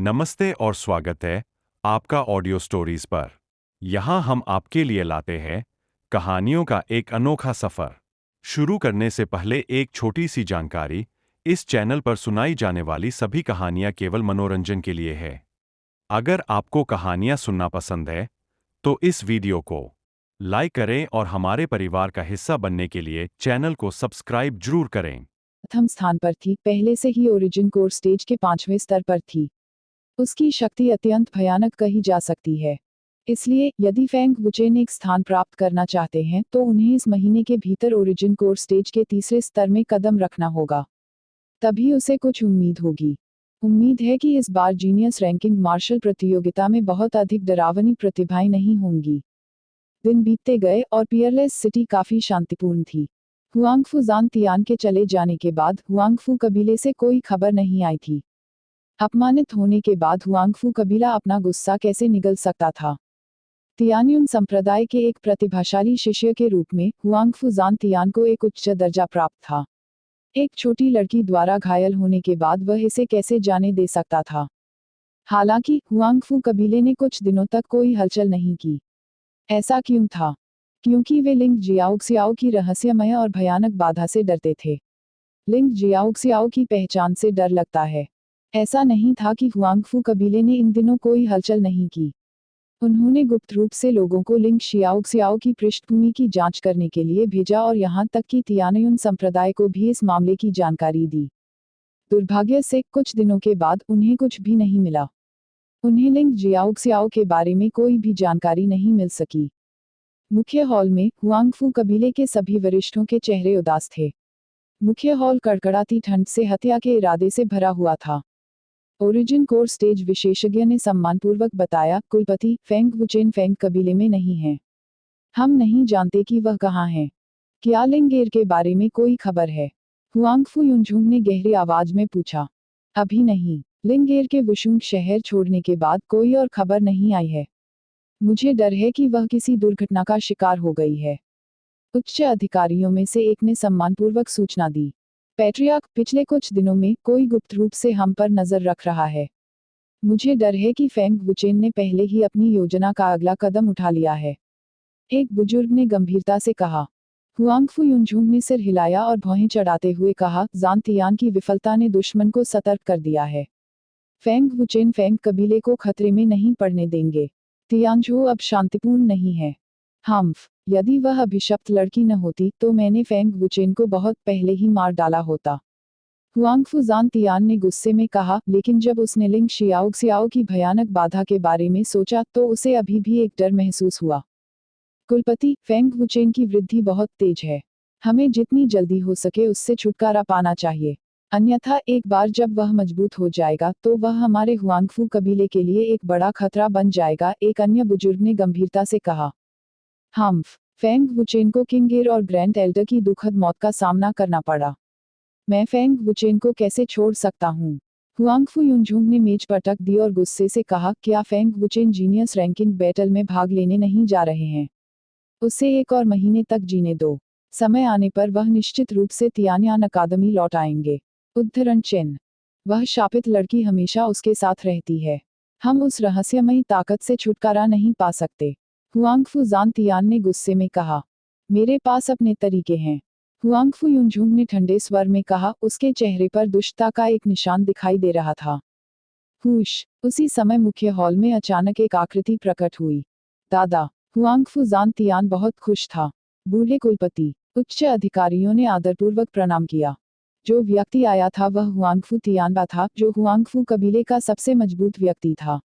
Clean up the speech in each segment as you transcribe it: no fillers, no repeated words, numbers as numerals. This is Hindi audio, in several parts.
नमस्ते और स्वागत है आपका ऑडियो स्टोरीज पर। यहाँ हम आपके लिए लाते हैं कहानियों का एक अनोखा सफर। शुरू करने से पहले एक छोटी सी जानकारी। इस चैनल पर सुनाई जाने वाली सभी कहानियाँ केवल मनोरंजन के लिए है। अगर आपको कहानियाँ सुनना पसंद है तो इस वीडियो को लाइक करें और हमारे परिवार का हिस्सा बनने के लिए चैनल को सब्सक्राइब जरूर करें। प्रथम स्थान पर थी, पहले से ही ओरिजिन कोर स्टेज के 5वें स्तर पर थी। उसकी शक्ति अत्यंत भयानक कही जा सकती है। इसलिए यदि फेंग वुचेन एक स्थान प्राप्त करना चाहते हैं तो उन्हें इस महीने के भीतर ओरिजिन कोर स्टेज के तीसरे स्तर में कदम रखना होगा। तभी उसे कुछ उम्मीद होगी। उम्मीद है कि इस बार जीनियस रैंकिंग मार्शल प्रतियोगिता में बहुत अधिक डरावनी प्रतिभाएं नहीं होंगी। दिन बीतते गए और पियरलेस सिटी काफी शांतिपूर्ण थी। हुआंगफू जान तियान के चले जाने के बाद हुआंगफू कबीले से कोई खबर नहीं आई थी। अपमानित होने के बाद हुआंगफू कबीला अपना गुस्सा कैसे निगल सकता था। तियानयुन संप्रदाय के एक प्रतिभाशाली शिष्य के रूप में हुआंगफू जान तियान को एक उच्च दर्जा प्राप्त था। एक छोटी लड़की द्वारा घायल होने के बाद वह इसे कैसे जाने दे सकता था। हालांकि हुआंगफू कबीले ने कुछ दिनों तक कोई हलचल नहीं की। ऐसा क्यों था? क्योंकि वे लिंग जियाओक्सियाओ की रहस्यमय और भयानक बाधा से डरते थे। लिंग जियाओक्सियाओ की पहचान से डर लगता है। ऐसा नहीं था कि हुआंगफू कबीले ने इन दिनों कोई हलचल नहीं की। उन्होंने गुप्त रूप से लोगों को लिंग शियाओक्सियाओ की पृष्ठभूमि की जांच करने के लिए भेजा और यहां तक कि तियानयुन संप्रदाय को भी इस मामले की जानकारी दी। दुर्भाग्य से कुछ दिनों के बाद उन्हें कुछ भी नहीं मिला। उन्हें लिंग जियाओक्सियाओ के बारे में कोई भी जानकारी नहीं मिल सकी। मुख्य हॉल में हुआंगफू कबीले के सभी वरिष्ठों के चेहरे उदास थे। मुख्य हॉल कड़कड़ाती ठंड से हत्या के इरादे से भरा हुआ था। ओरिजिन कोर स्टेज विशेषज्ञ ने सम्मानपूर्वक बताया, कुलपति फेंग वुचेन फेंग कबीले में नहीं है। हम नहीं जानते कि वह कहाँ है। क्या लिंगेर के बारे में कोई खबर है? हुआंगफू युनझुंग ने गहरी आवाज में पूछा। अभी नहीं। लिंगेर के वुशुंग शहर छोड़ने के बाद कोई और खबर नहीं आई है। मुझे डर है कि वह किसी दुर्घटना का शिकार हो गई है। उच्च अधिकारियों में से एक ने सम्मानपूर्वक सूचना दी। पैट्रियार्क, पिछले कुछ दिनों में कोई गुप्त रूप से हम पर नजर रख रहा है। मुझे डर है कि फेंग वुचेन ने पहले ही अपनी योजना का अगला कदम उठा लिया है। एक बुजुर्ग ने गंभीरता से कहा। हुआंगफू युनझुंग ने सिर हिलाया और भौहें चढ़ाते हुए कहा, जान तियान की विफलता ने दुश्मन को सतर्क कर दिया है। फेंग वुचेन फेंग कबीले को खतरे में नहीं पड़ने देंगे। तियानझू अब शांतिपूर्ण नहीं है। हम्फ, यदि वह अभिशप्त लड़की न होती तो मैंने फेंग वुचेन को बहुत पहले ही मार डाला होता। हुआंगफू जान तियान ने गुस्से में कहा, लेकिन जब उसने लिंग शियाओक्सियाओ की भयानक बाधा के बारे में सोचा तो उसे अभी भी एक डर महसूस हुआ। कुलपति, फेंग वुचेन की वृद्धि बहुत तेज है। हमें जितनी जल्दी हो सके उससे छुटकारा पाना चाहिए। अन्यथा एक बार जब वह मजबूत हो जाएगा तो वह हमारे हुआंगफू कबीले के लिए एक बड़ा खतरा बन जाएगा, एक अन्य बुजुर्ग ने गंभीरता से कहा। हम्फ, फेंग वुचेन को किंगेर और ग्रैंड एल्डर की दुखद मौत का सामना करना पड़ा। मैं फेंग वुचेन को कैसे छोड़ सकता हूँ? हुआंगफू युनझुंग ने मेज पटक दी और गुस्से से कहा, क्या फेंग वुचेन जीनियस रैंकिंग बैटल में भाग लेने नहीं जा रहे हैं? उसे एक और महीने तक जीने दो। समय आने पर वह निश्चित रूप से तियानयान अकादमी लौट आएंगे। उद्धरण चिन्ह। वह शापित लड़की हमेशा उसके साथ रहती है। हम उस रहस्यमयी ताकत से छुटकारा नहीं पा सकते। हुआंगफू जान तियान ने गुस्से में कहा। मेरे पास अपने तरीके हैं। हुआंगफू युनझुंग ने ठंडे स्वर में कहा, उसके चेहरे पर दुष्टता का एक निशान दिखाई दे रहा था। हुश, उसी समय मुख्य हॉल में अचानक एक आकृति प्रकट हुई। दादा, हुआंगफू जान तियान बहुत खुश था। बूढ़े कुलपति, उच्च अधिकारियों ने आदरपूर्वक प्रणाम किया। जो व्यक्ति आया था वह हुआंगफू तियानबा था, जो हुआंगफू कबीले का सबसे मजबूत व्यक्ति था।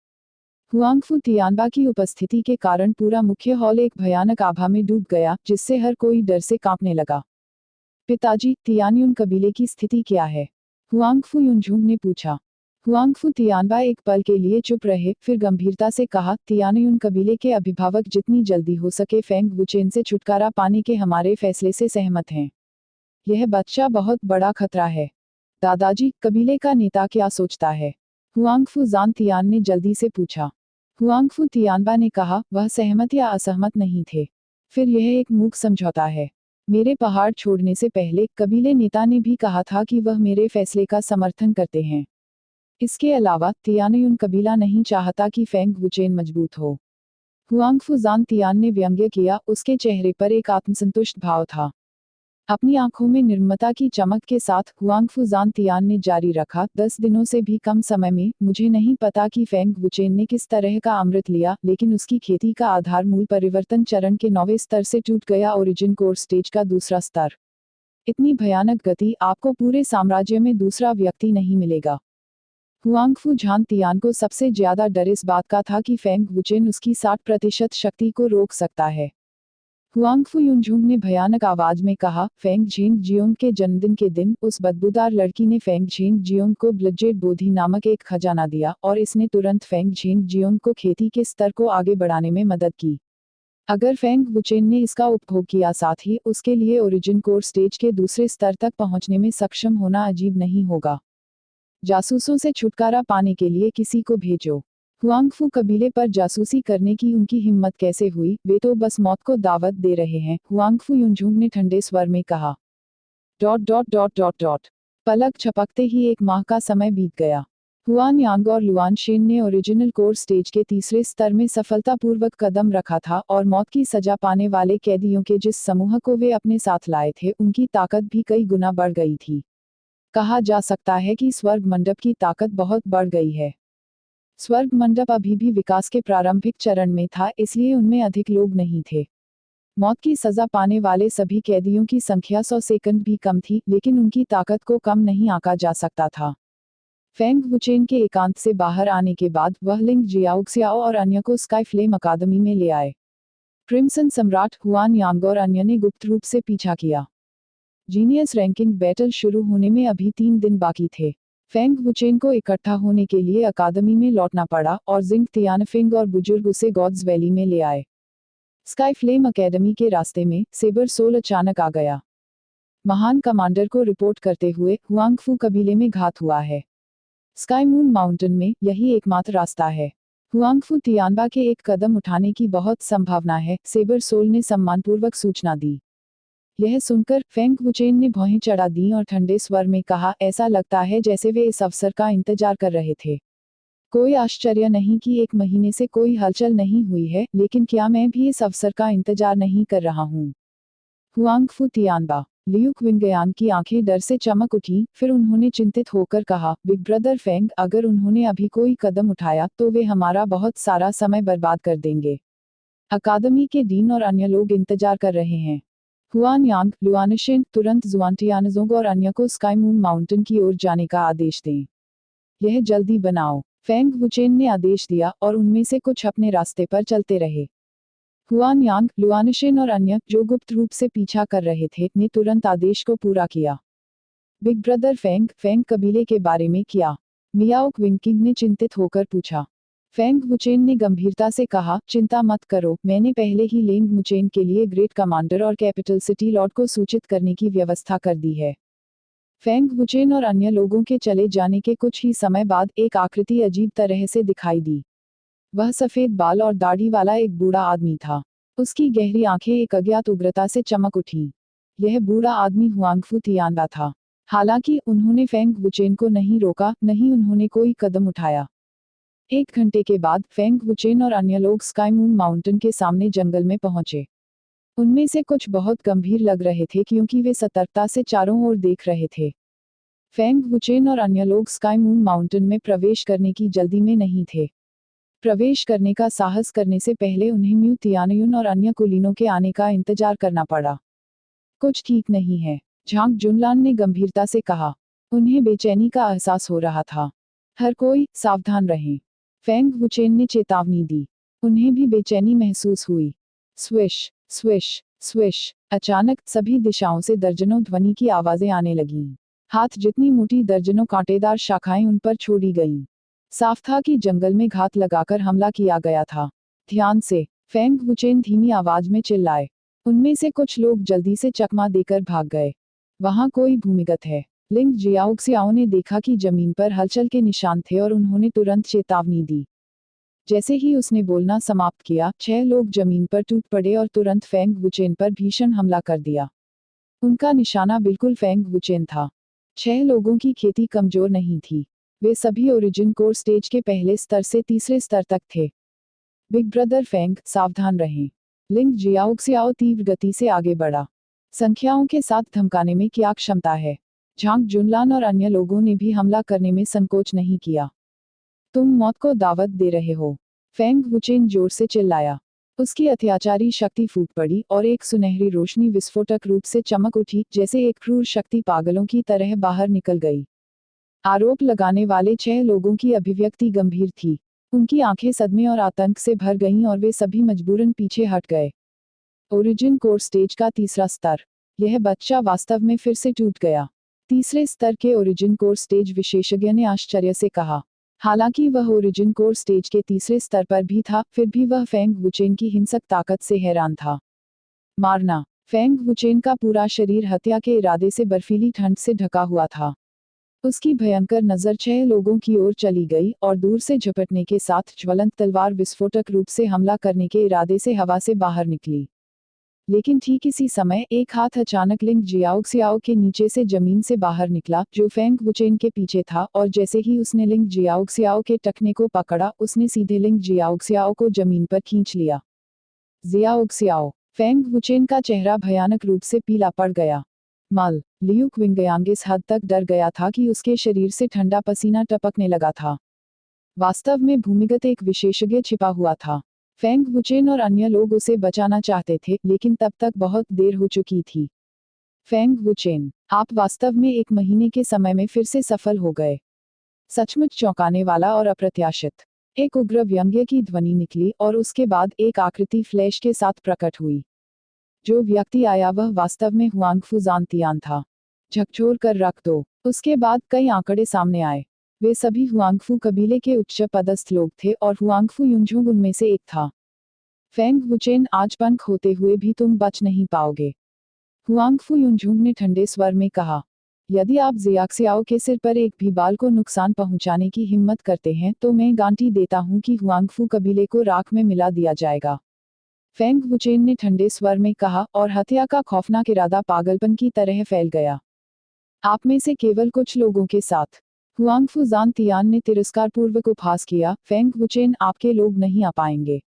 हुआंगफू तियानबा की उपस्थिति के कारण पूरा मुख्य हॉल एक भयानक आभा में डूब गया, जिससे हर कोई डर से कांपने लगा। पिताजी, तियानयुन कबीले की स्थिति क्या है? हुआंगफू युनझुंग ने पूछा। हुआंगफू तियानबा एक पल के लिए चुप रहे, फिर गंभीरता से कहा, तियानयुन कबीले के अभिभावक जितनी जल्दी हो सके फेंग वुचेन से छुटकारा पाने के हमारे फैसले से सहमत हैं। यह बच्चा बहुत बड़ा खतरा है। दादाजी, कबीले का नेता क्या सोचता है? हुआंगफू जान तियान ने जल्दी से पूछा। हुआंगफू तियानबा ने कहा, वह सहमत या असहमत नहीं थे। फिर यह एक मूक समझौता है। मेरे पहाड़ छोड़ने से पहले कबीले नेता ने भी कहा था कि वह मेरे फैसले का समर्थन करते हैं। इसके अलावा तियानयुन कबीला नहीं चाहता कि फेंग वुचेन मजबूत हो। हुआंगफू जान तियान ने व्यंग्य किया, उसके चेहरे पर एक आत्मसंतुष्ट भाव था। अपनी आंखों में निर्ममता की चमक के साथ हुआंगफू जान तियान ने जारी रखा, 10 दिनों से भी कम समय में, मुझे नहीं पता कि फेंग वुचेन ने किस तरह का अमृत लिया, लेकिन उसकी खेती का आधार मूल परिवर्तन चरण के 9वें स्तर से टूट गया। ओरिजिन कोर स्टेज का दूसरा स्तर। इतनी भयानक गति आपको पूरे साम्राज्य में दूसरा व्यक्ति नहीं मिलेगा। हुआंगफू जान तियान को सबसे ज्यादा डर इस बात का था कि फेंग वुचेन उसकी 60% शक्ति को रोक सकता है। हुआंगफू युनझुंग ने भयानक आवाज में कहा, फेंग झेंग जियोंग के जन्मदिन के दिन उस बदबूदार लड़की ने फेंग झेंग जियोंग को ब्लजेड बोधी नामक एक खजाना दिया और इसने तुरंत फेंग झेंग जियोंग को खेती के स्तर को आगे बढ़ाने में मदद की। अगर फेंग वुचेन ने इसका उपभोग किया, साथ ही उसके लिए ओरिजिन कोर स्टेज के दूसरे स्तर तक पहुंचने में सक्षम होना अजीब नहीं होगा। जासूसों से छुटकारा पाने के लिए किसी को भेजो। हुआंगफू कबीले पर जासूसी करने की उनकी हिम्मत कैसे हुई, वे तो बस मौत को दावत दे रहे हैं, हुआंगफू युनझुंग ने ठंडे स्वर में कहा। पलक झपकते ही 1 माह का समय बीत गया। हुआन यांग और लुआन शेन ने ओरिजिनल कोर स्टेज के तीसरे स्तर में सफलतापूर्वक कदम रखा था और मौत की सजा पाने वाले कैदियों के जिस समूह को वे अपने साथ लाए थे, उनकी ताकत भी कई गुना बढ़ गई थी। कहा जा सकता है कि स्वर्ग मंडप की ताकत बहुत बढ़ गई है। स्वर्ग मंडप अभी भी विकास के प्रारंभिक चरण में था, इसलिए उनमें अधिक लोग नहीं थे। मौत की सजा पाने वाले सभी कैदियों की संख्या 100 सेकंड भी कम थी, लेकिन उनकी ताकत को कम नहीं आंका जा सकता था। फेंग वुचेन के एकांत से बाहर आने के बाद वह लिंग जियाओक्सियाओ और अन्य को स्काई फ्लेम अकादमी में ले आए। क्रिम्सन सम्राट हुआन यांग और अन्य ने गुप्त रूप से पीछा किया। जीनियस रैंकिंग बैटल शुरू होने में अभी 3 दिन बाकी थे। फेंग वुचेन को इकट्ठा होने के लिए अकादमी में लौटना पड़ा और जिंग तियानफिंग और बुजुर्ग उसे गॉड्स वैली में ले आए। स्काई फ्लेम अकेडमी के रास्ते में सेबर सोल अचानक आ गया। महान कमांडर को रिपोर्ट करते हुए, हुआंगफू कबीले में घात हुआ है। स्काई मून माउंटेन में यही एकमात्र रास्ता है। हुआंगफू तियानबा के एक कदम उठाने की बहुत संभावना है, सेबर सोल ने सम्मानपूर्वक सूचना दी। यह सुनकर फेंग वुचेन ने भौहें चढ़ा दी और ठंडे स्वर में कहा, ऐसा लगता है जैसे वे इस अवसर का इंतजार कर रहे थे। कोई आश्चर्य नहीं कि 1 महीने से कोई हलचल नहीं हुई है, लेकिन क्या मैं भी इस अवसर का इंतजार नहीं कर रहा हूँ। हुआंगफू तियानबा। लियू क्विंगयांग की आंखें डर से चमक उठी, फिर उन्होंने चिंतित होकर कहा, बिग ब्रदर फेंग, अगर उन्होंने अभी कोई कदम उठाया तो वे हमारा बहुत सारा समय बर्बाद कर देंगे। अकादमी के डीन और अन्य लोग इंतजार कर रहे हैं। हुआन यांग, लुआनशेन, तुरंत जुआनटियानजोंग और अन्य को स्काई मून माउंटेन की ओर जाने का आदेश दें। यह जल्दी बनाओ। फेंग वुचेन ने आदेश दिया और उनमें से कुछ अपने रास्ते पर चलते रहे। हुआन यांग, लुआनशेन और अन्य, जो गुप्त रूप से पीछा कर रहे थे, ने तुरंत आदेश को पूरा किया। बिग ब्रदर फेंग, फेंग कबीले के बारे में क्या? मियाओ क्विंकिंग ने चिंतित होकर पूछा। फेंग वुचेन ने गंभीरता से कहा, चिंता मत करो, मैंने पहले ही लेंग मुचेन के लिए ग्रेट कमांडर और कैपिटल सिटी लॉर्ड को सूचित करने की व्यवस्था कर दी है। फेंग वुचेन और अन्य लोगों के चले जाने के कुछ ही समय बाद एक आकृति अजीब तरह से दिखाई दी। वह सफेद बाल और दाढ़ी वाला एक बूढ़ा आदमी था। उसकी गहरी आंखें एक अज्ञात उग्रता से चमक उठीं। यह बूढ़ा आदमी हुआंगफू तियानबा था। हालांकि उन्होंने फेंग वुचेन को नहीं रोका, नहीं उन्होंने कोई कदम उठाया। 1 घंटे के बाद फेंग वुचेन और अन्य लोग स्काई मून माउंटेन के सामने जंगल में पहुंचे। उनमें से कुछ बहुत गंभीर लग रहे थे क्योंकि वे सतर्कता से चारों ओर देख रहे थे। फेंग वुचेन और अन्य लोग स्काई मून माउंटेन में प्रवेश करने की जल्दी में नहीं थे। प्रवेश करने का साहस करने से पहले उन्हें म्यू तियानयुन और अन्य कुलीनों के आने का इंतजार करना पड़ा। कुछ ठीक नहीं है, झांग जुनलान ने गंभीरता से कहा। उन्हें बेचैनी का एहसास हो रहा था। हर कोई सावधान रहें, फेंग वुचेन ने चेतावनी दी। उन्हें भी बेचैनी महसूस हुई। Swish swish swish. अचानक सभी दिशाओं से दर्जनों ध्वनि की आवाजें आने लगीं। हाथ जितनी मोटी दर्जनों कांटेदार शाखाएं उन पर छोड़ी गईं। साफ था कि जंगल में घात लगाकर हमला किया गया था। ध्यान से, फेंग वुचेन धीमी आवाज में चिल्लाए। उनमें से कुछ लोग जल्दी से चकमा देकर भाग गए। वहां कोई भूमिगत है। लिंग जियाओक्सियाओ ने देखा कि जमीन पर हलचल के निशान थे और उन्होंने तुरंत चेतावनी दी। जैसे ही उसने बोलना समाप्त किया, 6 लोग जमीन पर टूट पड़े और तुरंत फेंग वुचेन पर भीषण हमला कर दिया। उनका निशाना बिल्कुल फेंग वुचेन था। 6 लोगों की खेती कमजोर नहीं थी। वे सभी ओरिजिन कोर स्टेज के पहले स्तर से तीसरे स्तर तक थे। बिग ब्रदर फेंग, सावधान रहें। लिंग जियाओक्सियाओ तीव्र गति से आगे बढ़ा। संख्याओं के साथ धमकाने में क्या क्षमता है। झांग जुनलान और अन्य लोगों ने भी हमला करने में संकोच नहीं किया। तुम मौत को दावत दे रहे हो, फेंग वुचेन जोर से चिल्लाया। उसकी अत्याचारी शक्ति फूट पड़ी और एक सुनहरी रोशनी विस्फोटक रूप से चमक उठी, जैसे एक क्रूर शक्ति पागलों की तरह बाहर निकल गई। आरोप लगाने वाले 6 लोगों की अभिव्यक्ति गंभीर थी। उनकी आंखें सदमे और आतंक से भर गईं और वे सभी मजबूरन पीछे हट गए। ओरिजिन कोर स्टेज का तीसरा स्तर। यह बच्चा वास्तव में फिर से टूट गया। तीसरे स्तर के ओरिजिन कोर स्टेज विशेषज्ञ ने आश्चर्य से कहा। हालांकि वह ओरिजिन कोर स्टेज के तीसरे स्तर पर भी था, फिर भी वह फेंग वुचेन की हिंसक ताकत से हैरान था। मारना। फेंग वुचेन का पूरा शरीर हत्या के इरादे से बर्फीली ठंड से ढका हुआ था। उसकी भयंकर नजर 6 लोगों की ओर चली गई और दूर से झपटने के साथ ज्वलंत तलवार विस्फोटक रूप से हमला करने के इरादे से हवा से बाहर निकली। लेकिन ठीक इसी समय एक हाथ अचानक लिंग जियाओक्सियाओ के नीचे से जमीन से बाहर निकला, जो फेंग वुचेन के पीछे था, और जैसे ही उसने लिंग जियाओक्सियाओ के टखने को पकड़ा, उसने सीधे लिंग जियाओक्सियाओ को जमीन पर खींच लिया। जियाओक्सियाओ। फेंग वुचेन का चेहरा भयानक रूप से पीला पड़ गया। मल। लियू क्विंगयांग इस हद तक डर गया था कि उसके शरीर से ठंडा पसीना टपकने लगा था। वास्तव में भूमिगत एक विशेषज्ञ छिपा हुआ था। फेंग वुचेन और अन्य लोग उसे बचाना चाहते थे, लेकिन तब तक बहुत देर हो चुकी थी। फेंग वुचेन, आप वास्तव में 1 महीने के समय में फिर से सफल हो गए। सचमुच चौंकाने वाला और अप्रत्याशित। एक उग्र व्यंग्य की ध्वनि निकली और उसके बाद एक आकृति फ्लैश के साथ प्रकट हुई। जो व्यक्ति आया वह वास्तव में हुआंगफू जानतियान था। झकझोर कर रख दो। उसके बाद कई आंकड़े सामने आए। वे सभी हुआंगफू कबीले के उच्च पदस्थ लोग थे और हुआंगफू युनझुंग उनमें से एक था। फेंग वुचेन, आज पंख होते हुए भी तुम बच नहीं पाओगे। हुआंगफू युनझुंग ने ठंडे स्वर में कहा। यदि आप जियाक्सियाओ के सिर पर एक भी बाल को नुकसान पहुंचाने की हिम्मत करते हैं तो मैं गारंटी देता हूं कि हुआंगफू कबीले को राख में मिला दिया जाएगा। फेंग वुचेन ने ठंडे स्वर में कहा, और हत्या का खौफनाक इरादा पागलपन की तरह फैल गया। आप में से केवल कुछ लोगों के साथ। हुआंगफू जानतियान ने तिरस्कारपूर्वक उपहास किया। फेंग वुचेन, आपके लोग नहीं आ पाएंगे।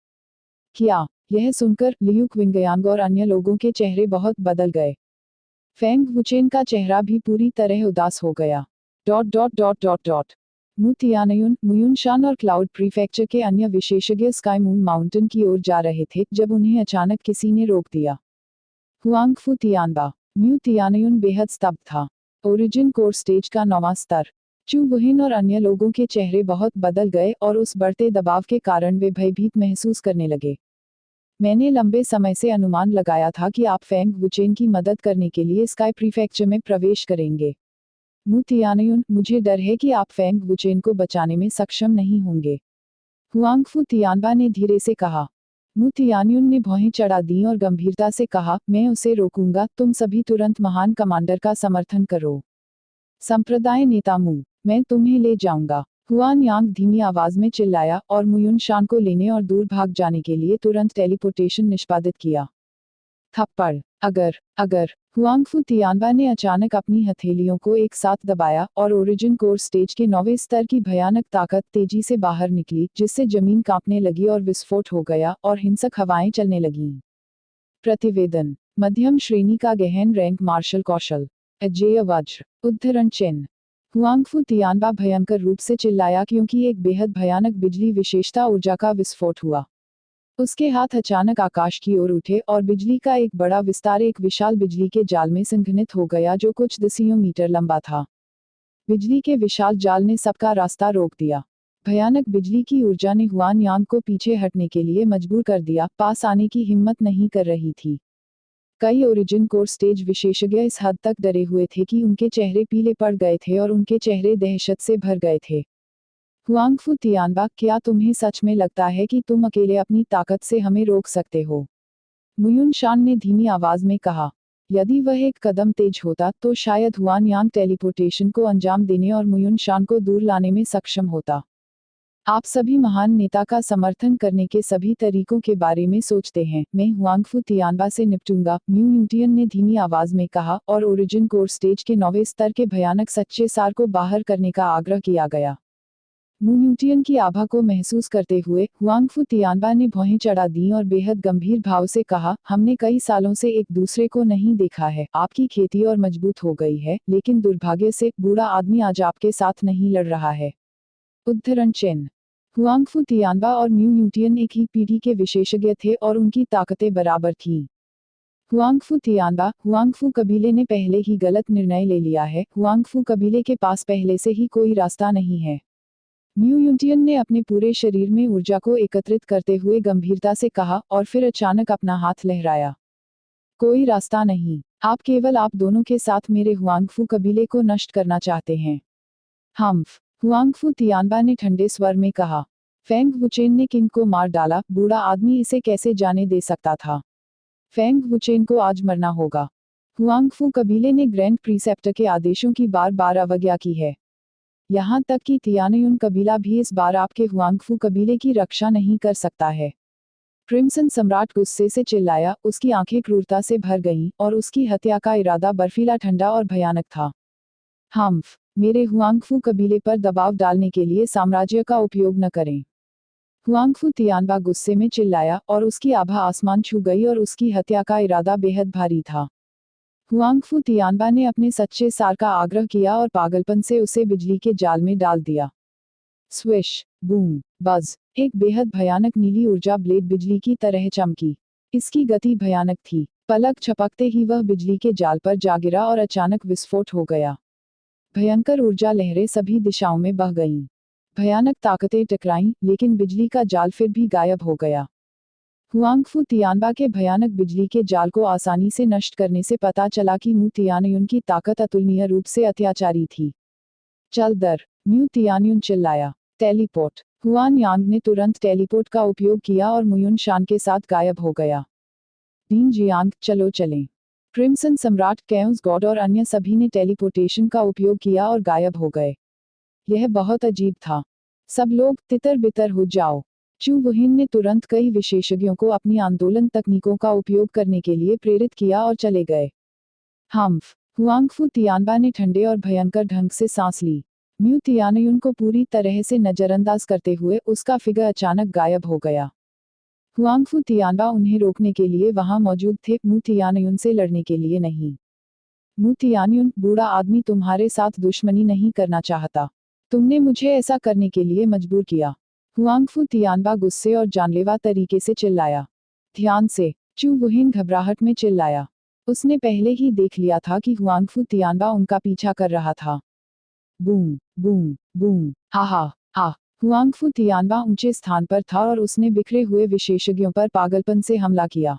क्या? यह सुनकर लियू क्विंगयांग और अन्य लोगों के चेहरे बहुत बदल गए। फेंग वुचेन का चेहरा भी पूरी तरह उदास हो गया। मू तियानयुन, मुयुनशान और क्लाउड प्रीफेक्चर के अन्य विशेषज्ञ स्काई मून माउंटेन की ओर जा रहे थे जब उन्हें अचानक किसी ने रोक दिया। हुआंगफू तियानबा। म्यू तियानयुन बेहद स्तब्ध था। ओरिजिन कोर स्टेज का 9वां स्तर। चू वुहिन और अन्य लोगों के चेहरे बहुत बदल गए और उस बढ़ते दबाव के कारण वे भयभीत महसूस करने लगे। मैंने लंबे समय से अनुमान लगाया था कि आप फेंग वुचेन की मदद करने के लिए स्काई प्रीफेक्चर में प्रवेश करेंगे। मू तियानयुन, मुझे डर है कि आप फेंग वुचेन को बचाने में सक्षम नहीं होंगे। हुआंगफू तियानबा ने धीरे से कहा। मू तियानयुन ने भौहें चढ़ा दी और गंभीरता से कहा, मैं उसे रोकूंगा, तुम सभी तुरंत महान कमांडर का समर्थन करो। संप्रदाय नेता मू, मैं तुम्हें ले जाऊंगा। हुआन यांग धीमी आवाज में चिल्लाया और मुयुन शान को लेने और दूर भाग जाने के लिए तुरंत टेलीपोर्टेशन निष्पादित किया। थप्पड़। अगर हुआंगफू तियानबा ने अचानक अपनी हथेलियों को एक साथ दबाया और ओरिजिन कोर स्टेज के 9वें स्तर की भयानक ताकत तेजी से बाहर निकली, जिससे जमीन कांपने लगी और विस्फोट हो गया और हिंसक हवाएं चलने लगीं। प्रतिवेदन। मध्यम श्रेणी का गहन रैंक मार्शल कौशल। अजेय वज्र। उद्धरण चिन्ह। हुआंगफू तियानबा भयंकर रूप से चिल्लाया क्योंकि एक बेहद भयानक बिजली विशेषता ऊर्जा का विस्फोट हुआ। उसके हाथ अचानक आकाश की ओर उठे और बिजली का एक बड़ा विस्तार एक विशाल बिजली के जाल में संघनित हो गया जो कुछ दसियों मीटर लंबा था। बिजली के विशाल जाल ने सबका रास्ता रोक दिया। भयानक बिजली की ऊर्जा ने हुआन यांग को पीछे हटने के लिए मजबूर कर दिया, पास आने की हिम्मत नहीं कर रही थी। कई ओरिजिन कोर स्टेज विशेषज्ञ इस हद तक डरे हुए थे कि उनके चेहरे पीले पड़ गए थे और उनके चेहरे दहशत से भर गए थे। हुआंगफू तियानबा, क्या तुम्हें सच में लगता है कि तुम अकेले अपनी ताकत से हमें रोक सकते हो? मुयुन शान ने धीमी आवाज में कहा। यदि वह एक कदम तेज होता तो शायद हुआन यांग टेलीपोर्टेशन को अंजाम देने और मुयुन शान को दूर लाने में सक्षम होता। आप सभी महान नेता का समर्थन करने के सभी तरीकों के बारे में सोचते हैं। मैं हुआंगफू तियानबा से निपटूंगा, म्यू यूटियन ने धीमी आवाज में कहा, और ओरिजिन कोर स्टेज के 9वें स्तर के भयानक सच्चे सार को बाहर करने का आग्रह किया गया। म्यू यूटियन की आभा को महसूस करते हुए हुआंगफू तियानबा ने भौहें चढ़ा दी और बेहद गंभीर भाव से कहा, हमने कई सालों से एक दूसरे को नहीं देखा है। आपकी खेती और मजबूत हो गई है, लेकिन दुर्भाग्य से बूढ़ा आदमी आज आपके साथ नहीं लड़ रहा है। उद्धरण चिन्ह। हुआंगफू तियानबा और म्यू यूटियन एक ही पीढ़ी के विशेषज्ञ थे और उनकी ताकतें बराबर थीं। हुआंगफू तियानबा, हुआंगफू कबीले ने पहले ही गलत निर्णय ले लिया है। हुआंगफू कबीले के पास पहले से ही कोई रास्ता नहीं है। म्यू यूटियन ने अपने पूरे शरीर में ऊर्जा को एकत्रित करते हुए गंभीरता से कहा, और फिर अचानक अपना हाथ लहराया। कोई रास्ता नहीं। आप दोनों के साथ मेरे हुआंगफू कबीले को नष्ट करना चाहते हैं। हम्फ। हुआंगफू तियानबा ने ठंडे स्वर में कहा। फेंग वुचेन ने किंग को मार डाला, बूढ़ा आदमी इसे कैसे जाने दे सकता था। फेंग वुचेन को आज मरना होगा। हुआंगफू कबीले ने ग्रैंड प्रीसेप्टर के आदेशों की बार बार अवज्ञा की है। यहाँ तक कि तियानयुन कबीला भी इस बार आपके हुआंगफू कबीले की रक्षा नहीं कर सकता है। क्रिम्सन सम्राट गुस्से से चिल्लाया, उसकी आंखें क्रूरता से भर गईं, और उसकी हत्या का इरादा बर्फीला, ठंडा और भयानक था। हम्फ। मेरे हुआंगफू कबीले पर दबाव डालने के लिए साम्राज्य का उपयोग न करें। हुआंगफू तियानबा गुस्से में चिल्लाया, और उसकी आभा आसमान छू गई और उसकी हत्या का इरादा बेहद भारी था। हुआंगफू तियानबा ने अपने सच्चे सार का आग्रह किया और पागलपन से उसे बिजली के जाल में डाल दिया। स्विश, बूम, बज, एक बेहद भयानक नीली ऊर्जा ब्लेड बिजली की तरह चमकी। इसकी गति भयानक थी। पलक झपकते ही वह बिजली के जाल पर जा गिरा और अचानक विस्फोट हो गया। भयंकर ऊर्जा लहरें सभी दिशाओं में बह गईं। भयानक ताकतें टकराईं, लेकिन बिजली का जाल फिर भी गायब हो गया। हुआंगफू तियानबा के भयानक बिजली के जाल को आसानी से नष्ट करने से पता चला कि म्यू तियानयुन की ताकत अतुलनीय रूप से अत्याचारी थी। चल दर, म्यू तियानयुन चिल्लाया। टेलीपोर्ट। हुआन यांग ने तुरंत टेलीपोर्ट का उपयोग किया और मुयुन शान के साथ गायब हो गया। दीन जियांग, चलो चलें। क्रिम्सन सम्राट, कैओस गॉड और अन्य सभी ने टेलीपोर्टेशन का उपयोग किया और गायब हो गए। यह बहुत अजीब था। सब लोग तितर बितर हो जाओ। चू वुहिन ने तुरंत कई विशेषज्ञों को अपनी आंदोलन तकनीकों का उपयोग करने के लिए प्रेरित किया और चले गए। हम्फ। हुआंगफू तियानबा ने ठंडे और भयंकर ढंग से सांस ली। म्यू तियानयुन को पूरी तरह से नजरअंदाज करते हुए उसका फिगर अचानक गायब हो गया। हुआंगफू तियानबा उन्हें रोकने के लिए वहां मौजूद थे, म्यू तियानयुन से लड़ने के लिए नहीं। म्यू तियानयुन, बूढ़ा आदमी तुम्हारे साथ दुश्मनी नहीं करना चाहता। तुमने मुझे ऐसा करने के लिए मजबूर किया। हुआंगफू तियानबा गुस्से और जानलेवा तरीके से चिल्लाया। ध्यान से, चू वुहिन घबराहट में चिल्लाया। उसने पहले ही देख लिया था कि हुआंगफू तियानबा उनका पीछा कर रहा था। बूम, बूम, बूम, हा हा हा। हुआंगफू तियानबा ऊंचे स्थान पर था और उसने बिखरे हुए विशेषज्ञों पर पागलपन से हमला किया।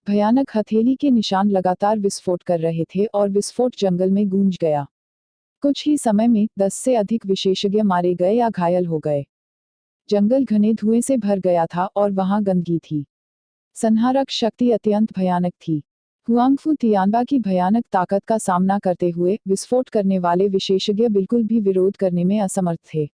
भयानक हथेली के निशान लगातार विस्फोट कर रहे थे और विस्फोट जंगल में गूंज गया। कुछ ही समय में 10 से अधिक विशेषज्ञ मारे गए या घायल हो गए। जंगल घने धुएं से भर गया था और वहां गंदगी थी। संहारक शक्ति अत्यंत भयानक थी। हुआंगफू तियानबा की भयानक ताकत का सामना करते हुए विस्फोट करने वाले विशेषज्ञ बिल्कुल भी विरोध करने में असमर्थ थे।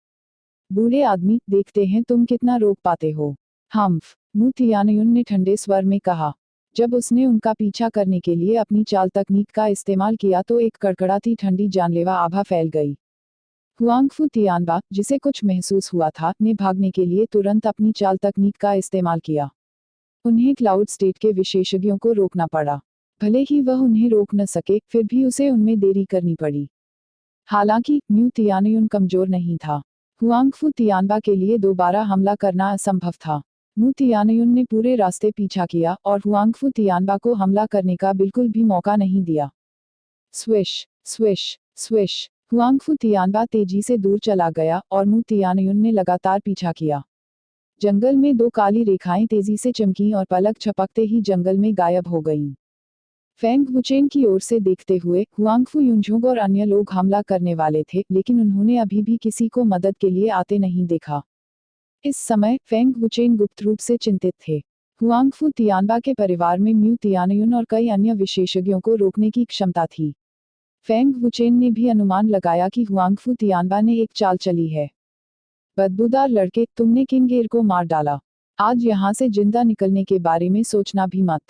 बूढ़े आदमी, देखते हैं तुम कितना रोक पाते हो। हम्फ। म्यू तियानयुन ने ठंडे स्वर में कहा। जब उसने उनका पीछा करने के लिए अपनी चाल तकनीक का इस्तेमाल किया तो एक कड़कड़ाती ठंडी जानलेवा आभा फैल गई। हुआंगफू तियानबा, जिसे कुछ महसूस हुआ था, ने भागने के लिए तुरंत अपनी चाल तकनीक का इस्तेमाल किया। उन्हें क्लाउड स्टेट के विशेषज्ञों को रोकना पड़ा। भले ही वह उन्हें रोक न सके, फिर भी उसे उनमें देरी करनी पड़ी। हालांकि म्यू तियानयुन कमजोर नहीं था। हुआंगफू तियानबा के लिए दोबारा हमला करना असंभव था। म्यू तियानयुन ने पूरे रास्ते पीछा किया और हुआंगफू तियानबा को हमला करने का बिल्कुल भी मौका नहीं दिया। Swish, swish, swish. Huangfu Tianba तेजी से दूर चला गया और म्यू तियानयुन ने लगातार पीछा किया। जंगल में दो काली रेखाएं तेजी से चमकीं और पलक झपकते ही जंगल में गायब हो गईं। फेंग वुचेन की ओर से देखते हुए हुआंगफू युनझुंग और अन्य लोग हमला करने वाले थे, लेकिन उन्होंने अभी भी किसी को मदद के लिए आते नहीं देखा। इस समय फेंग वुचेन गुप्त रूप से चिंतित थे। हुआंगफू तियानबा के परिवार में म्यू तियानयुन और कई अन्य विशेषज्ञों को रोकने की क्षमता थी। फेंग वुचेन ने भी अनुमान लगाया कि हुआंगफू तियानबा ने एक चाल चली है। बदबूदार लड़के, तुमने किंग एर को मार डाला। आज यहाँ से जिंदा निकलने के बारे में सोचना भी मत।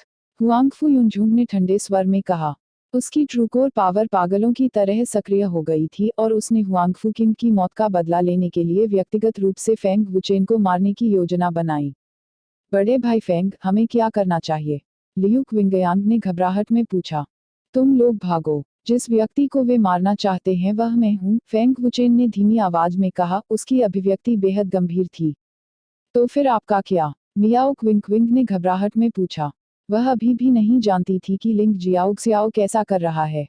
हुआंगफू युनझुंग ने ठंडे स्वर में कहा। उसकी ट्रूकोर पावर पागलों की तरह सक्रिय हो गई थी और उसने हुआंगफू किंग की मौत का बदला लेने के लिए व्यक्तिगत रूप से फेंग वुचेन को मारने की योजना बनाई। बड़े भाई फेंग, हमें क्या करना चाहिए? लियू क्विंगयांग ने घबराहट में पूछा। तुम लोग भागो। जिस व्यक्ति को वे मारना चाहते हैं वह मैं हूँ, फेंग वुचेन ने धीमी आवाज में कहा। उसकी अभिव्यक्ति बेहद गंभीर थी। तो फिर आपका क्या? मियाओ क्विंग ने घबराहट में पूछा। वह अभी भी नहीं जानती थी कि लिंग जियाओ क्सियाओ कैसा कर रहा है।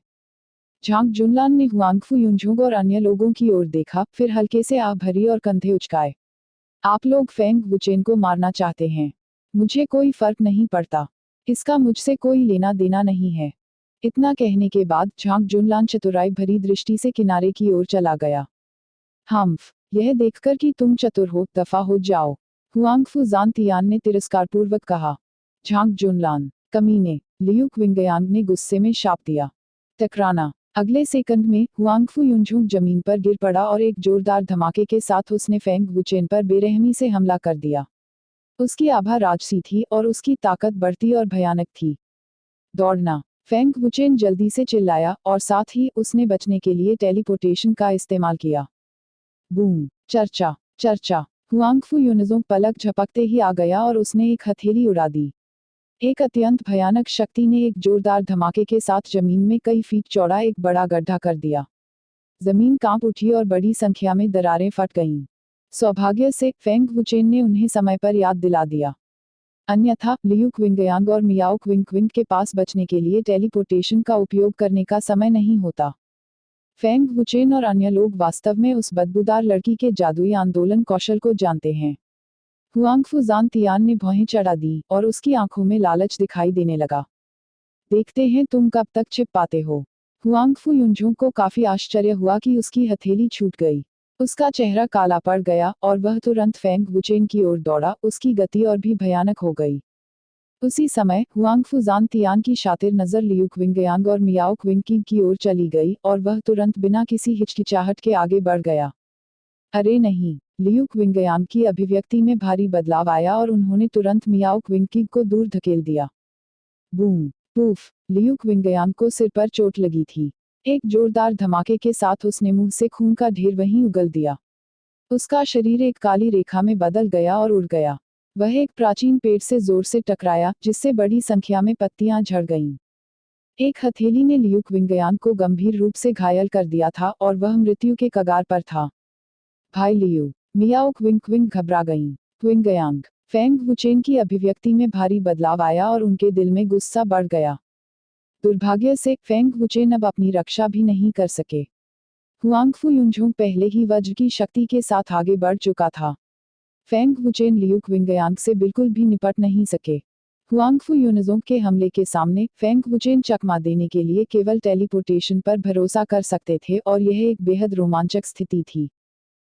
झांग जुनलान ने हुआंगफू युनझुंग और अन्य लोगों की ओर देखा, फिर हल्के से आह भरी और कंधे उचकाए। आप लोग फेंग वुचेन को मारना चाहते हैं। मुझे कोई फर्क नहीं पड़ता। इसका मुझसे कोई लेना देना नहीं है। इतना कहने के बाद झांग जुनलान चतुराई भरी दृष्टि से किनारे की ओर चला गया। हम्फ, यह देखकर कि तुम चतुर हो, दफा हो जाओ, हुआंगफू जानतियान ने तिरस्कारपूर्वक कहा। झांग जुनलान, कमीने, लियू क्विंगयांग ने गुस्से में शाप दिया। टकराना। अगले सेकंड में हुआंगफू युनझुंग जमीन पर गिर पड़ा और एक जोरदार धमाके के साथ उसने फेंग वुचेन पर बेरहमी से हमला कर दिया। उसकी आभा राजसी थी और उसकी ताकत बढ़ती और भयानक थी। दौड़ना। फेंग वुचेन जल्दी से चिल्लाया और साथ ही उसने बचने के लिए टेलीपोर्टेशन का इस्तेमाल किया। बूम। चर्चा चर्चा। हुआंगफू युनझुंग पलक झपकते ही आ गया और उसने एक हथेली उड़ा दी। एक अत्यंत भयानक शक्ति ने एक जोरदार धमाके के साथ जमीन में कई फीट चौड़ा एक बड़ा गड्ढा कर दिया। जमीन कांप उठी और बड़ी संख्या में दरारें फट गईं। सौभाग्य से फेंग वुचेन ने उन्हें समय पर याद दिला दिया। अन्यथा लियू क्विंगयांग और मियाओ क्विंग के पास बचने के लिए टेलीपोर्टेशन का उपयोग करने का समय नहीं होता। फेंग वुचेन और अन्य लोग वास्तव में उस बदबूदार लड़की के जादुई आंदोलन कौशल को जानते हैं। हुआंगफू जानतियान ने भौहें चढ़ा दी और उसकी आंखों में लालच दिखाई देने लगा। देखते हैं तुम कब तक छिप पाते हो। हुआंगफू युनझुंग को काफी आश्चर्य हुआ कि उसकी हथेली छूट गई। उसका चेहरा काला पड़ गया और वह तुरंत फेंग वुचेन की ओर दौड़ा। उसकी गति और भी भयानक हो गई। उसी समय हुआंगफू जानतियान की शातिर नजर लियू क्विंगयांग और मियाओ क्विंग की ओर चली गई और वह तुरंत बिना किसी हिचकिचाहट के आगे बढ़ गया। अरे नहीं! लियू क्विंगयांग की अभिव्यक्ति में भारी बदलाव आया और उन्होंने तुरंत मियाओ क्विंग को दूर धकेल दिया। बूम। पूफ। लियू क्विंगयांग को सिर पर चोट लगी थी। एक जोरदार धमाके के साथ उसने मुंह से खून का ढेर वहीं उगल दिया। उसका शरीर एक काली रेखा में बदल गया और उड़ गया। वह एक प्राचीन पेड़ से जोर से टकराया, जिससे बड़ी संख्या में पत्तियां झड़ गईं। एक हथेली ने लियू क्विंगयांग को गंभीर रूप से घायल कर दिया था और वह मृत्यु के कगार पर था। भाई लियू! मियाओ क्विंग घबरा गईं। क्विंगयांग। फेंग वुचेन की अभिव्यक्ति में भारी बदलाव आया और उनके दिल में गुस्सा बढ़ गया। दुर्भाग्य से फेंग वुचेन अब अपनी रक्षा भी नहीं कर सके। हुआंगफू युनझुंग पहले ही वज्र की शक्ति के साथ आगे बढ़ चुका था। फेंग वुचेन लियू क्विंगयांग से बिल्कुल भी निपट नहीं सके। हुआंगफू युनझुंग के हमले के सामने फेंग वुचेन चकमा देने के लिए केवल टेलीपोर्टेशन पर भरोसा कर सकते थे और यह एक बेहद रोमांचक स्थिति थी।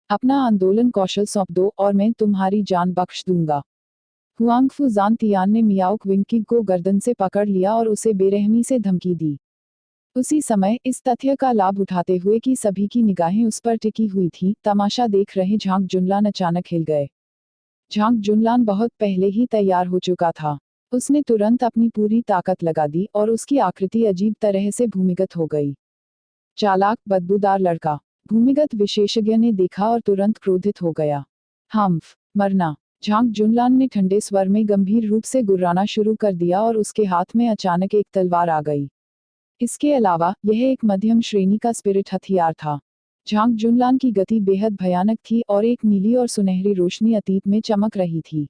अपना आंदोलन कौशल सौंप दो और मैं तुम्हारी जान बख्श दूंगा। हुआंगफू जानतियान ने मियाओ क्विंग को गर्दन से पकड़ लिया और उसे बेरहमी से धमकी दी। उसी समय इस तथ्य का लाभ उठाते हुए कि सभी की निगाहें उस पर टिकी हुई थी, तमाशा देख रहे झांग जुनलान अचानक हिल गए। झांग जुनलान बहुत पहले ही तैयार हो चुका था। उसने तुरंत अपनी पूरी ताकत लगा दी और उसकी आकृति अजीब तरह से भूमिगत हो गई। चालाक बदबूदार लड़का, भूमिगत विशेषज्ञ ने देखा और तुरंत क्रोधित हो गया। हम्फ, मरना! झांग जुनलान ने ठंडे स्वर में गंभीर रूप से गुर्राना शुरू कर दिया और उसके हाथ में अचानक एक तलवार आ गई। इसके अलावा यह एक मध्यम श्रेणी का स्पिरिट हथियार था। झांग जुनलान की गति बेहद भयानक थी और एक नीली और सुनहरी रोशनी अतीत में चमक रही थी।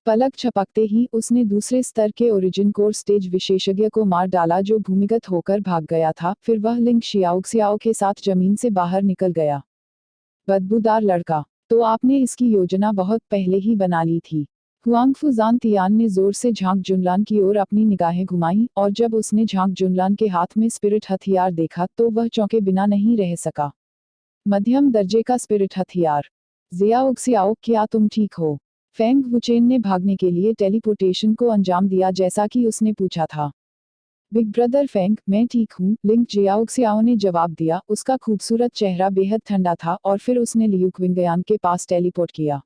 पलक झपकते ही उसने दूसरे स्तर के ओरिजिन कोर स्टेज विशेषज्ञ को मार डाला जो भूमिगत होकर भाग गया था। फिर वह लिंग शियाओ के साथ जमीन से बाहर निकल गया। बदबूदार लड़का, तो आपने इसकी योजना बहुत पहले ही बना ली थी। हुआंगफू जानतियान ने जोर से झांग जुनलान की ओर अपनी निगाहें घुमाईं और जब उसने झांग जुनलान के हाथ में स्पिरिट हथियार देखा तो वह चौंके बिना नहीं रह सका। मध्यम दर्जे का स्पिरिट हथियार। ज़ियाओ, क्या तुम ठीक हो? फेंग वुचेन ने भागने के लिए टेलीपोर्टेशन को अंजाम दिया जैसा कि उसने पूछा था। बिग ब्रदर फेंग, मैं ठीक हूँ, लिंग जियाओक्सियाओ ने जवाब दिया। उसका खूबसूरत चेहरा बेहद ठंडा था और फिर उसने लियू क्विंगयान के पास टेलीपोर्ट किया।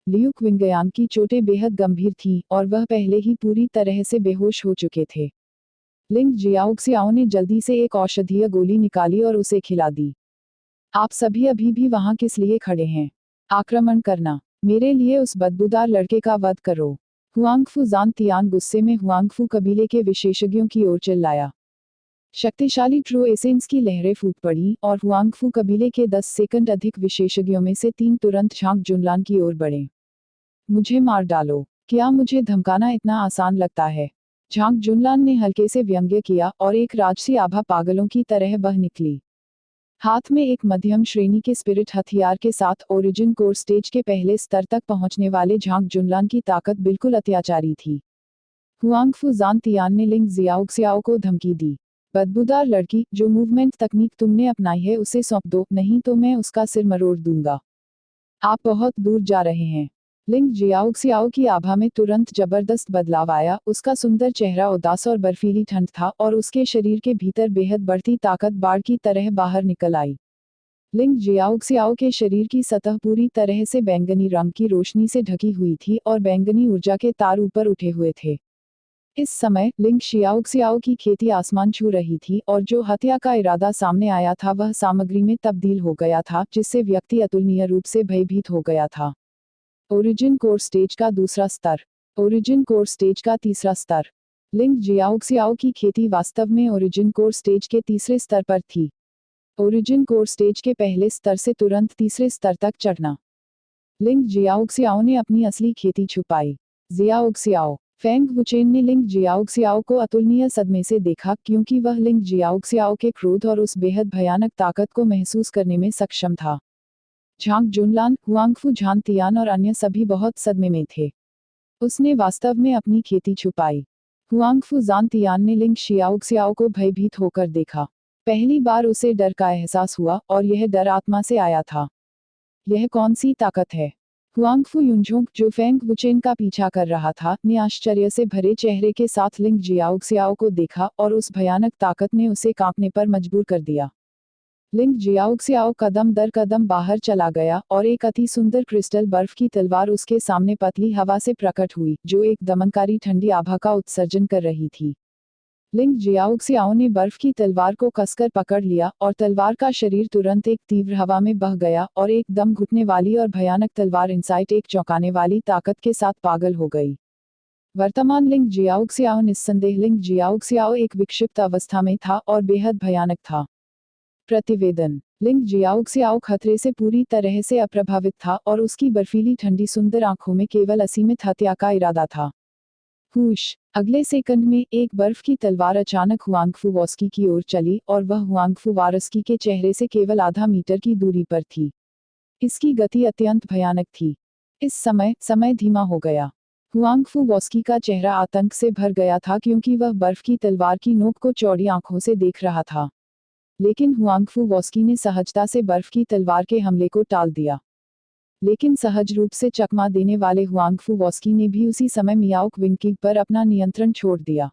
लियू क्विंगयान की चोटें बेहद गंभीर थीं और वह पहले ही पूरी तरह से बेहोश हो चुके थे। लिंग जियाओक्सियाओ ने जल्दी से एक औषधीय गोली निकाली और उसे खिला दी। आप सभी अभी भी वहां किस लिए खड़े हैं? आक्रमण करना। मेरे लिए उस बदबूदार लड़के का वध करो। हुआंगफू जान तियान गुस्से में हुआंगफू कबीले के विशेषज्ञों की ओर चिल्लाया। शक्तिशाली ट्रू एसेंस की लहरें फूट पड़ी और हुआंगफू कबीले के 10 सेकंड अधिक विशेषज्ञों में से 3 तुरंत झांग जुनलान की ओर बढ़े। मुझे मार डालो। क्या मुझे धमकाना इतना आसान लगता है? झांग जुनलान ने हल्के से व्यंग्य किया और एक राजसी आभा पागलों की तरह बह निकली। हाथ में एक मध्यम श्रेणी के स्पिरिट हथियार के साथ ओरिजिन कोर स्टेज के पहले स्तर तक पहुंचने वाले झांग जुनलान की ताकत बिल्कुल अत्याचारी थी। हुआंगफू जान तियान ने लिंग जियाओक्सियाओ को धमकी दी। बदबूदार लड़की, जो मूवमेंट तकनीक तुमने अपनाई है उसे सौंप दो, नहीं तो मैं उसका सिर मरोड़ दूंगा। आप बहुत दूर जा रहे हैं। लिंग जियाओक्सियाओ की आभा में तुरंत जबरदस्त बदलाव आया। उसका सुंदर चेहरा उदास और बर्फीली ठंड था और उसके शरीर के भीतर बेहद बढ़ती ताकत बाढ़ की तरह बाहर निकल आई। लिंग जियाओक्सियाओ के शरीर की सतह पूरी तरह से बैंगनी रंग की रोशनी से ढकी हुई थी और बैंगनी ऊर्जा के तार ऊपर उठे हुए थे। इस समय लिंग जियाओक्सियाओ की खेती आसमान छू रही थी और जो हत्या का इरादा सामने आया था वह सामग्री में तब्दील हो गया था, जिससे व्यक्ति अतुलनीय रूप से भयभीत हो गया था। ओरिजिन कोर स्टेज का दूसरा स्तर। ओरिजिन कोर स्टेज का तीसरा स्तर। लिंग जियाओक्सियाओ की खेती वास्तव में ओरिजिन कोर स्टेज के तीसरे स्तर पर थी। ओरिजिन कोर स्टेज के पहले स्तर से तुरंत तीसरे स्तर तक चढ़ना। लिंग जियाओक्सियाओ ने अपनी असली खेती छुपाई। जियाओक्सियाओ। फेंग वुचेन ने लिंग जियाओक्सियाओ को अतुलनीय सदमे से देखा क्योंकि वह लिंग जियाओक्सियाओ के क्रोध और उस बेहद भयानक ताकत को महसूस करने में सक्षम था। झांग जुनलान, हुआंगफू झान तियान और अन्य सभी बहुत सदमे में थे। उसने वास्तव में अपनी खेती छुपाई। हुआंगफू जान तियान ने लिंग जियाओक्सियाओ को भयभीत होकर देखा। पहली बार उसे डर का एहसास हुआ और यह डर आत्मा से आया था। यह कौन सी ताकत है? हुआंगफू युनझोंग, जो फेंग वुचेन का पीछा कर रहा था, ने आश्चर्य से भरे चेहरे के साथ लिंग जियाओक्सियाओ को देखा और उस भयानक ताकत ने उसे कांपने पर मजबूर कर दिया। लिंग जियाओक्सियाओ कदम दर कदम बाहर चला गया और एक अति सुंदर क्रिस्टल बर्फ की तलवार उसके सामने पतली हवा से प्रकट हुई, जो एक दमनकारी ठंडी आभा का उत्सर्जन कर रही थी। लिंग जियाओक्सियाओ ने बर्फ की तलवार को कसकर पकड़ लिया और तलवार का शरीर तुरंत एक तीव्र हवा में बह गया और एक दम घुटने वाली और भयानक तलवार इनसाइट एक चौंकाने वाली ताकत के साथ पागल हो गई। वर्तमान लिंग जियाओक्सियाओ निस्संदेह लिंग जियाओक्सियाओ एक विक्षिप्त अवस्था में था और बेहद भयानक था। प्रतिवेदन। लिंग जियाओक्सियाओ खतरे से पूरी तरह से अप्रभावित था और उसकी बर्फीली ठंडी सुंदर आंखों में केवल असीमित हत्या का इरादा था। हुश! अगले सेकंड में एक बर्फ की तलवार अचानक हुआंगफू वॉस्की की ओर चली और वह हुआंगफू वारस्की के चेहरे से केवल आधा मीटर की दूरी पर थी। इसकी गति अत्यंत भयानक थी। इस समय धीमा हो गया। हुआंगफू वॉस्की का चेहरा आतंक से भर गया था क्योंकि वह बर्फ की तलवार की नोक को चौड़ी आंखों से देख रहा था। लेकिन हुआंगफू वॉस्की ने सहजता से बर्फ की तलवार के हमले को टाल दिया। लेकिन सहज रूप से चकमा देने वाले हुआंगफू वॉस्की ने भी उसी समय मियाओक विंगकिंग पर अपना नियंत्रण छोड़ दिया।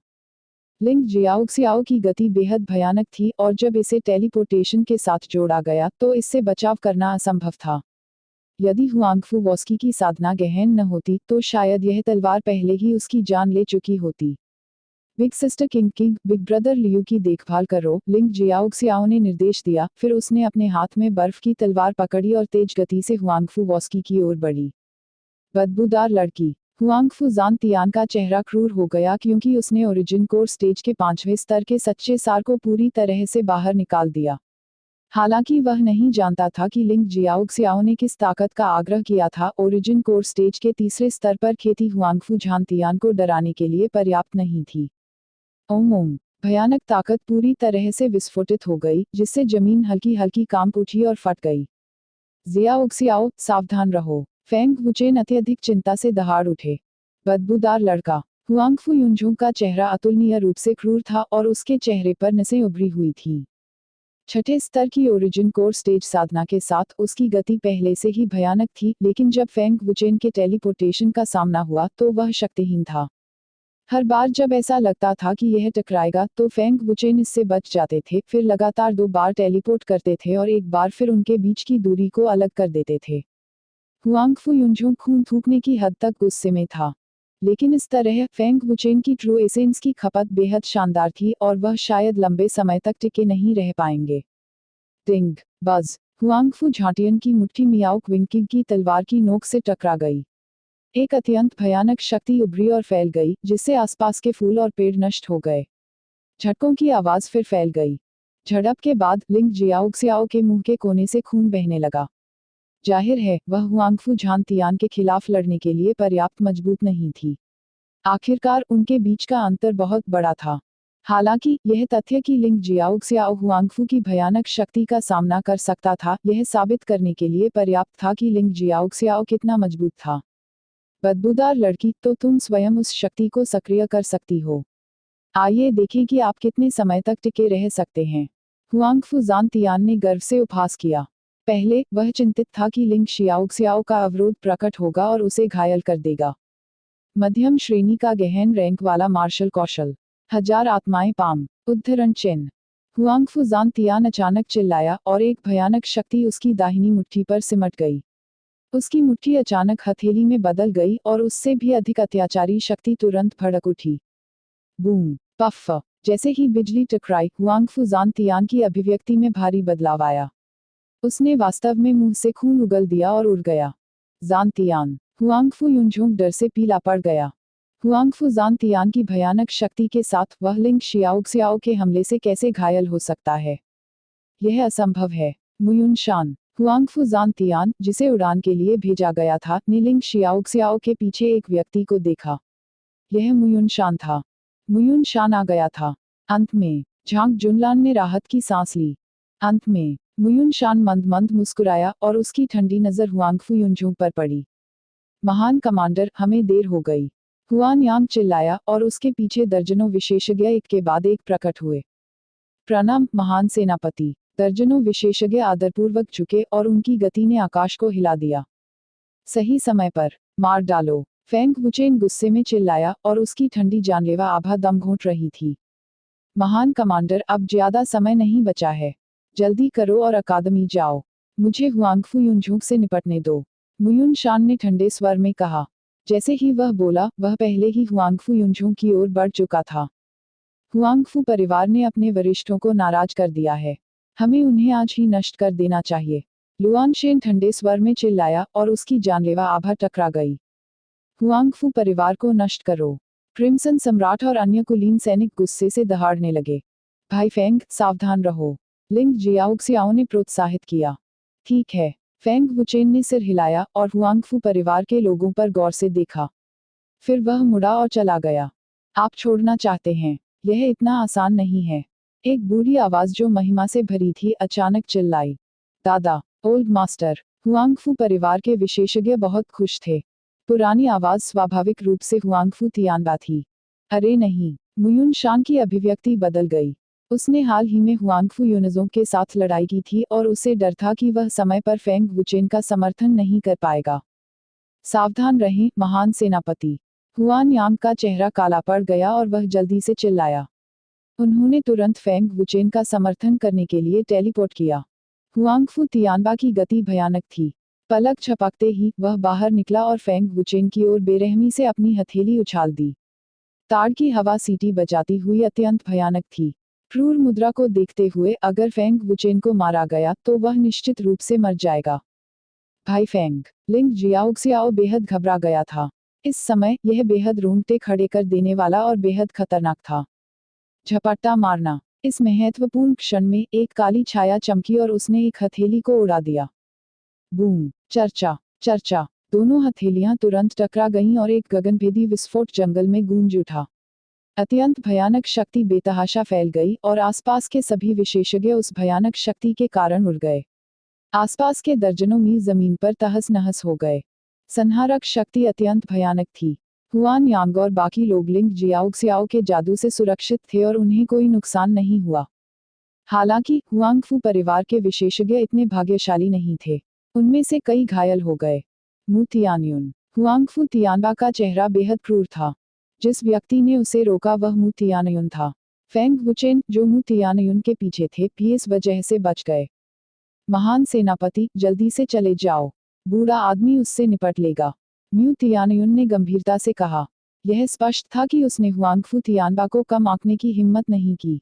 लिंग जियाओक्सियाओ की गति बेहद भयानक थी और जब इसे टेलीपोर्टेशन के साथ जोड़ा गया तो इससे बचाव करना असंभव था। यदि हुआंगफू वॉस्की की साधना गहन न होती तो शायद यह तलवार पहले ही उसकी जान ले चुकी होती। Big sister king, big brother Liu की देखभाल करो, लिंग जियाओक्सियाओ ने निर्देश दिया। फिर उसने अपने हाथ में बर्फ की तलवार पकड़ी और तेज गति से हुआंगफू वॉस्की की ओर बढ़ी। बदबूदार लड़की। हुआंगफू जान तियान का चेहरा क्रूर हो गया क्योंकि उसने ओरिजिन कोर स्टेज के 5वें स्तर के सच्चे सार को पूरी तरह से बाहर निकाल दिया। हालांकि वह नहीं जानता था कि लिंग जियाओक्सियाओ ने किस ताकत का आग्रह किया था। ओरिजिन कोर स्टेज के तीसरे स्तर पर खेती हुआंगफू झान तियान को डराने के लिए पर्याप्त नहीं थी। ओम ओम! भयानक ताकत पूरी तरह से विस्फोटित हो गई, जिससे जमीन हल्की हल्की कांप उठी और फट गई। जियाओक्सियाओ, सावधान रहो! फेंग वुचेन अत्यधिक चिंता से दहाड़ उठे। बदबूदार लड़का। हुआंगफू युनझोंग का चेहरा अतुलनीय रूप से क्रूर था और उसके चेहरे पर नसें उभरी हुई थीं। छठे स्तर की ओरिजिन कोर स्टेज साधना के साथ उसकी गति पहले से ही भयानक थी, लेकिन जब फेंग वुचेन के टेलीपोर्टेशन का सामना हुआ तो वह शक्तिहीन था। हर बार जब ऐसा लगता था कि यह टकराएगा तो फेंग वुचेन इससे बच जाते थे, फिर लगातार 2 बार टेलीपोर्ट करते थे और एक बार फिर उनके बीच की दूरी को अलग कर देते थे। हुआंगफू युनझुंग खून थूकने की हद तक गुस्से में था, लेकिन इस तरह फेंग वुचेन की ट्रू एसेंस की खपत बेहद शानदार थी और वह शायद लंबे समय तक टिके नहीं रह पाएंगे। टिंग बज, हुआंगफू झाटियन की मुट्ठी मियाओक विंकिंग की तलवार की नोक से टकरा गई। एक अत्यंत भयानक शक्ति उभरी और फैल गई, जिससे आसपास के फूल और पेड़ नष्ट हो गए। झटकों की आवाज फिर फैल गई। झड़प के बाद लिंग जियाओ क्सियाओ के मुंह के कोने से खून बहने लगा। जाहिर है वह हुआंगफू झान तियान के खिलाफ लड़ने के लिए पर्याप्त मजबूत नहीं थी। आखिरकार उनके बीच का अंतर बहुत बड़ा था। हालांकि यह तथ्य कि लिंग जियाओ क्सियाओ हुआंगफू की भयानक शक्ति का सामना कर सकता था, यह साबित करने के लिए पर्याप्त था कि लिंग जियाओ क्सियाओ कितना मजबूत था। बदबूदार लड़की, तो तुम स्वयं उस शक्ति को सक्रिय कर सकती हो। आइए देखें कि आप कितने समय तक टिके रह सकते हैं। हुआंगफू जान तियान ने गर्व से उपहास किया। पहले वह चिंतित था कि लिंग शियाओक्सियाओ का अवरोध प्रकट होगा और उसे घायल कर देगा। मध्यम श्रेणी का गहन रैंक वाला मार्शल कौशल। 1000 आत्माएं पाम। उद्धरण चिन्ह। हुआंगफू जान तियान अचानक चिल्लाया और एक भयानक शक्ति उसकी दाहिनी मुट्ठी पर सिमट गई। उसकी मुट्ठी अचानक हथेली में बदल गई और उससे भी अधिक अत्याचारी शक्ति तुरंत भड़क उठी। बूम, पफ, जैसे ही बिजली टकराई, हुआंगफू जान तियान की अभिव्यक्ति में भारी बदलाव आया। उसने वास्तव में मुंह से खून उगल दिया और उड़ गया। जान तियान। हुआंगफू युनझुंग डर से पीला पड़ गया। हुआंगफू जान तियान की भयानक शक्ति के साथ वह लिंग शियाओक्सियाओ के हमले से कैसे घायल हो सकता है? यह असंभव है। मुयुन शान। हुआंगफू जान तियान, जिसे उड़ान के लिए भेजा गया था, ने लिंग शियाओक्सियाओ के पीछे एक व्यक्ति को देखा। यह मुयुन शान था। मुयुन शान आ गया था। अंत में झांग जुनलान ने राहत की सांस ली। अंत में मुयुन शान मंद मंद मुस्कुराया और उसकी ठंडी नजर हुआंगफू युनझुंग पर पड़ी। महान कमांडर, हमें देर हो गई। हुआन यांग चिल्लाया और उसके पीछे दर्जनों विशेषज्ञ एक के बाद एक प्रकट हुए। प्रणाम महान सेनापति। दर्जनों विशेषज्ञ आदरपूर्वक झुके और उनकी गति ने आकाश को हिला दिया। सही समय पर मार डालो, फेंग वुचेन गुस्से में चिल्लाया और उसकी ठंडी जानलेवा आभा दम घोंट रही थी। महान कमांडर, अब ज्यादा समय नहीं बचा है। जल्दी करो और अकादमी जाओ। मुझे हुआंगफू युनझुंग से निपटने दो, मुयुन शान ने ठंडे स्वर में कहा। जैसे ही वह बोला, वह पहले ही हुआंगफू युनझुंग की ओर बढ़ चुका था। हुआंगफू परिवार ने अपने वरिष्ठों को नाराज कर दिया है। हमें उन्हें आज ही नष्ट कर देना चाहिए। लुआन शेन ठंडे स्वर में चिल्लाया और उसकी जानलेवा आभा टकरा गई। हुआंगफू परिवार को नष्ट करो। क्रिम्सन सम्राट और अन्य कुलीन सैनिक गुस्से से दहाड़ने लगे। भाई फेंग, सावधान रहो, लिंग जियाओक्सियाओ ने प्रोत्साहित किया। ठीक है। फेंग वुचेन ने सिर हिलाया और हुआंगफू परिवार के लोगों पर गौर से देखा। फिर वह मुड़ा और चला गया। आप छोड़ना चाहते हैं? यह इतना आसान नहीं है। एक बूढ़ी आवाज जो महिमा से भरी थी अचानक चिल्लाई। दादा, ओल्ड मास्टर। हुआंगफू परिवार के विशेषज्ञ बहुत खुश थे। पुरानी आवाज स्वाभाविक रूप से हुआंगफू तियानबा थी। अरे नहीं, मुयुन शान की अभिव्यक्ति बदल गई। उसने हाल ही में हुआंगफू युनजों के साथ लड़ाई की थी और उसे डर था कि वह समय पर फेंग वुचेन का समर्थन नहीं कर पाएगा। सावधान रहें, महान सेनापति। हुआन यांग का चेहरा काला पड़ गया और वह जल्दी से चिल्लाया। उन्होंने तुरंत फेंग वुचेन का समर्थन करने के लिए टेलीपोर्ट किया। हुआंगफू तियानबा की गति भयानक थी। पलक झपकते ही वह बाहर निकला और फेंग वुचेन की ओर बेरहमी से अपनी हथेली उछाल दी। ताड़ की हवा सीटी बजाती हुई अत्यंत भयानक थी। क्रूर मुद्रा को देखते हुए अगर फेंग वुचेन को मारा गया तो वह निश्चित रूप से मर जाएगा। भाई फेंग। लिंग जियाओक्सियाओ बेहद घबरा गया था। इस समय यह बेहद रोंगटे खड़े कर देने वाला और बेहद खतरनाक था। झपट्टा मारना। इस महत्वपूर्ण क्षण में एक काली छाया चमकी और उसने एक हथेली को उड़ा दिया। बूम, चर्चा, चर्चा। दोनों हथेलियां तुरंत टकरा गईं और एक गगनभेदी विस्फोट जंगल में गूंज उठा। अत्यंत भयानक शक्ति बेतहाशा फैल गई और आसपास के सभी विशेषज्ञ उस भयानक शक्ति के कारण उड़ गए। आसपास के दर्जनों मील जमीन पर तहस नहस हो गए। संहारक शक्ति अत्यंत भयानक थी। हुआन यांग और बाकी लोग लिंग जियाओक्सियाओ के जादू से सुरक्षित थे और उन्हें कोई नुकसान नहीं हुआ। हालांकि हुआंगफू परिवार के विशेषज्ञ इतने भाग्यशाली नहीं थे। उनमें से कई घायल हो गए। मु तियानयुन। हुआंगफू तियानबा का चेहरा बेहद क्रूर था। जिस व्यक्ति ने उसे रोका वह मू तियानयुन था। फेंग वुचेन, जो मू तियानयुन के पीछे थे, भी इस वजह से बच गए। महान सेनापति, जल्दी से चले जाओ, बूढ़ा आदमी उससे निपट लेगा, म्यू तियानयुन ने गंभीरता से कहा। यह स्पष्ट था कि उसने हुआंगफू तियानबा को कम आंकने की हिम्मत नहीं की।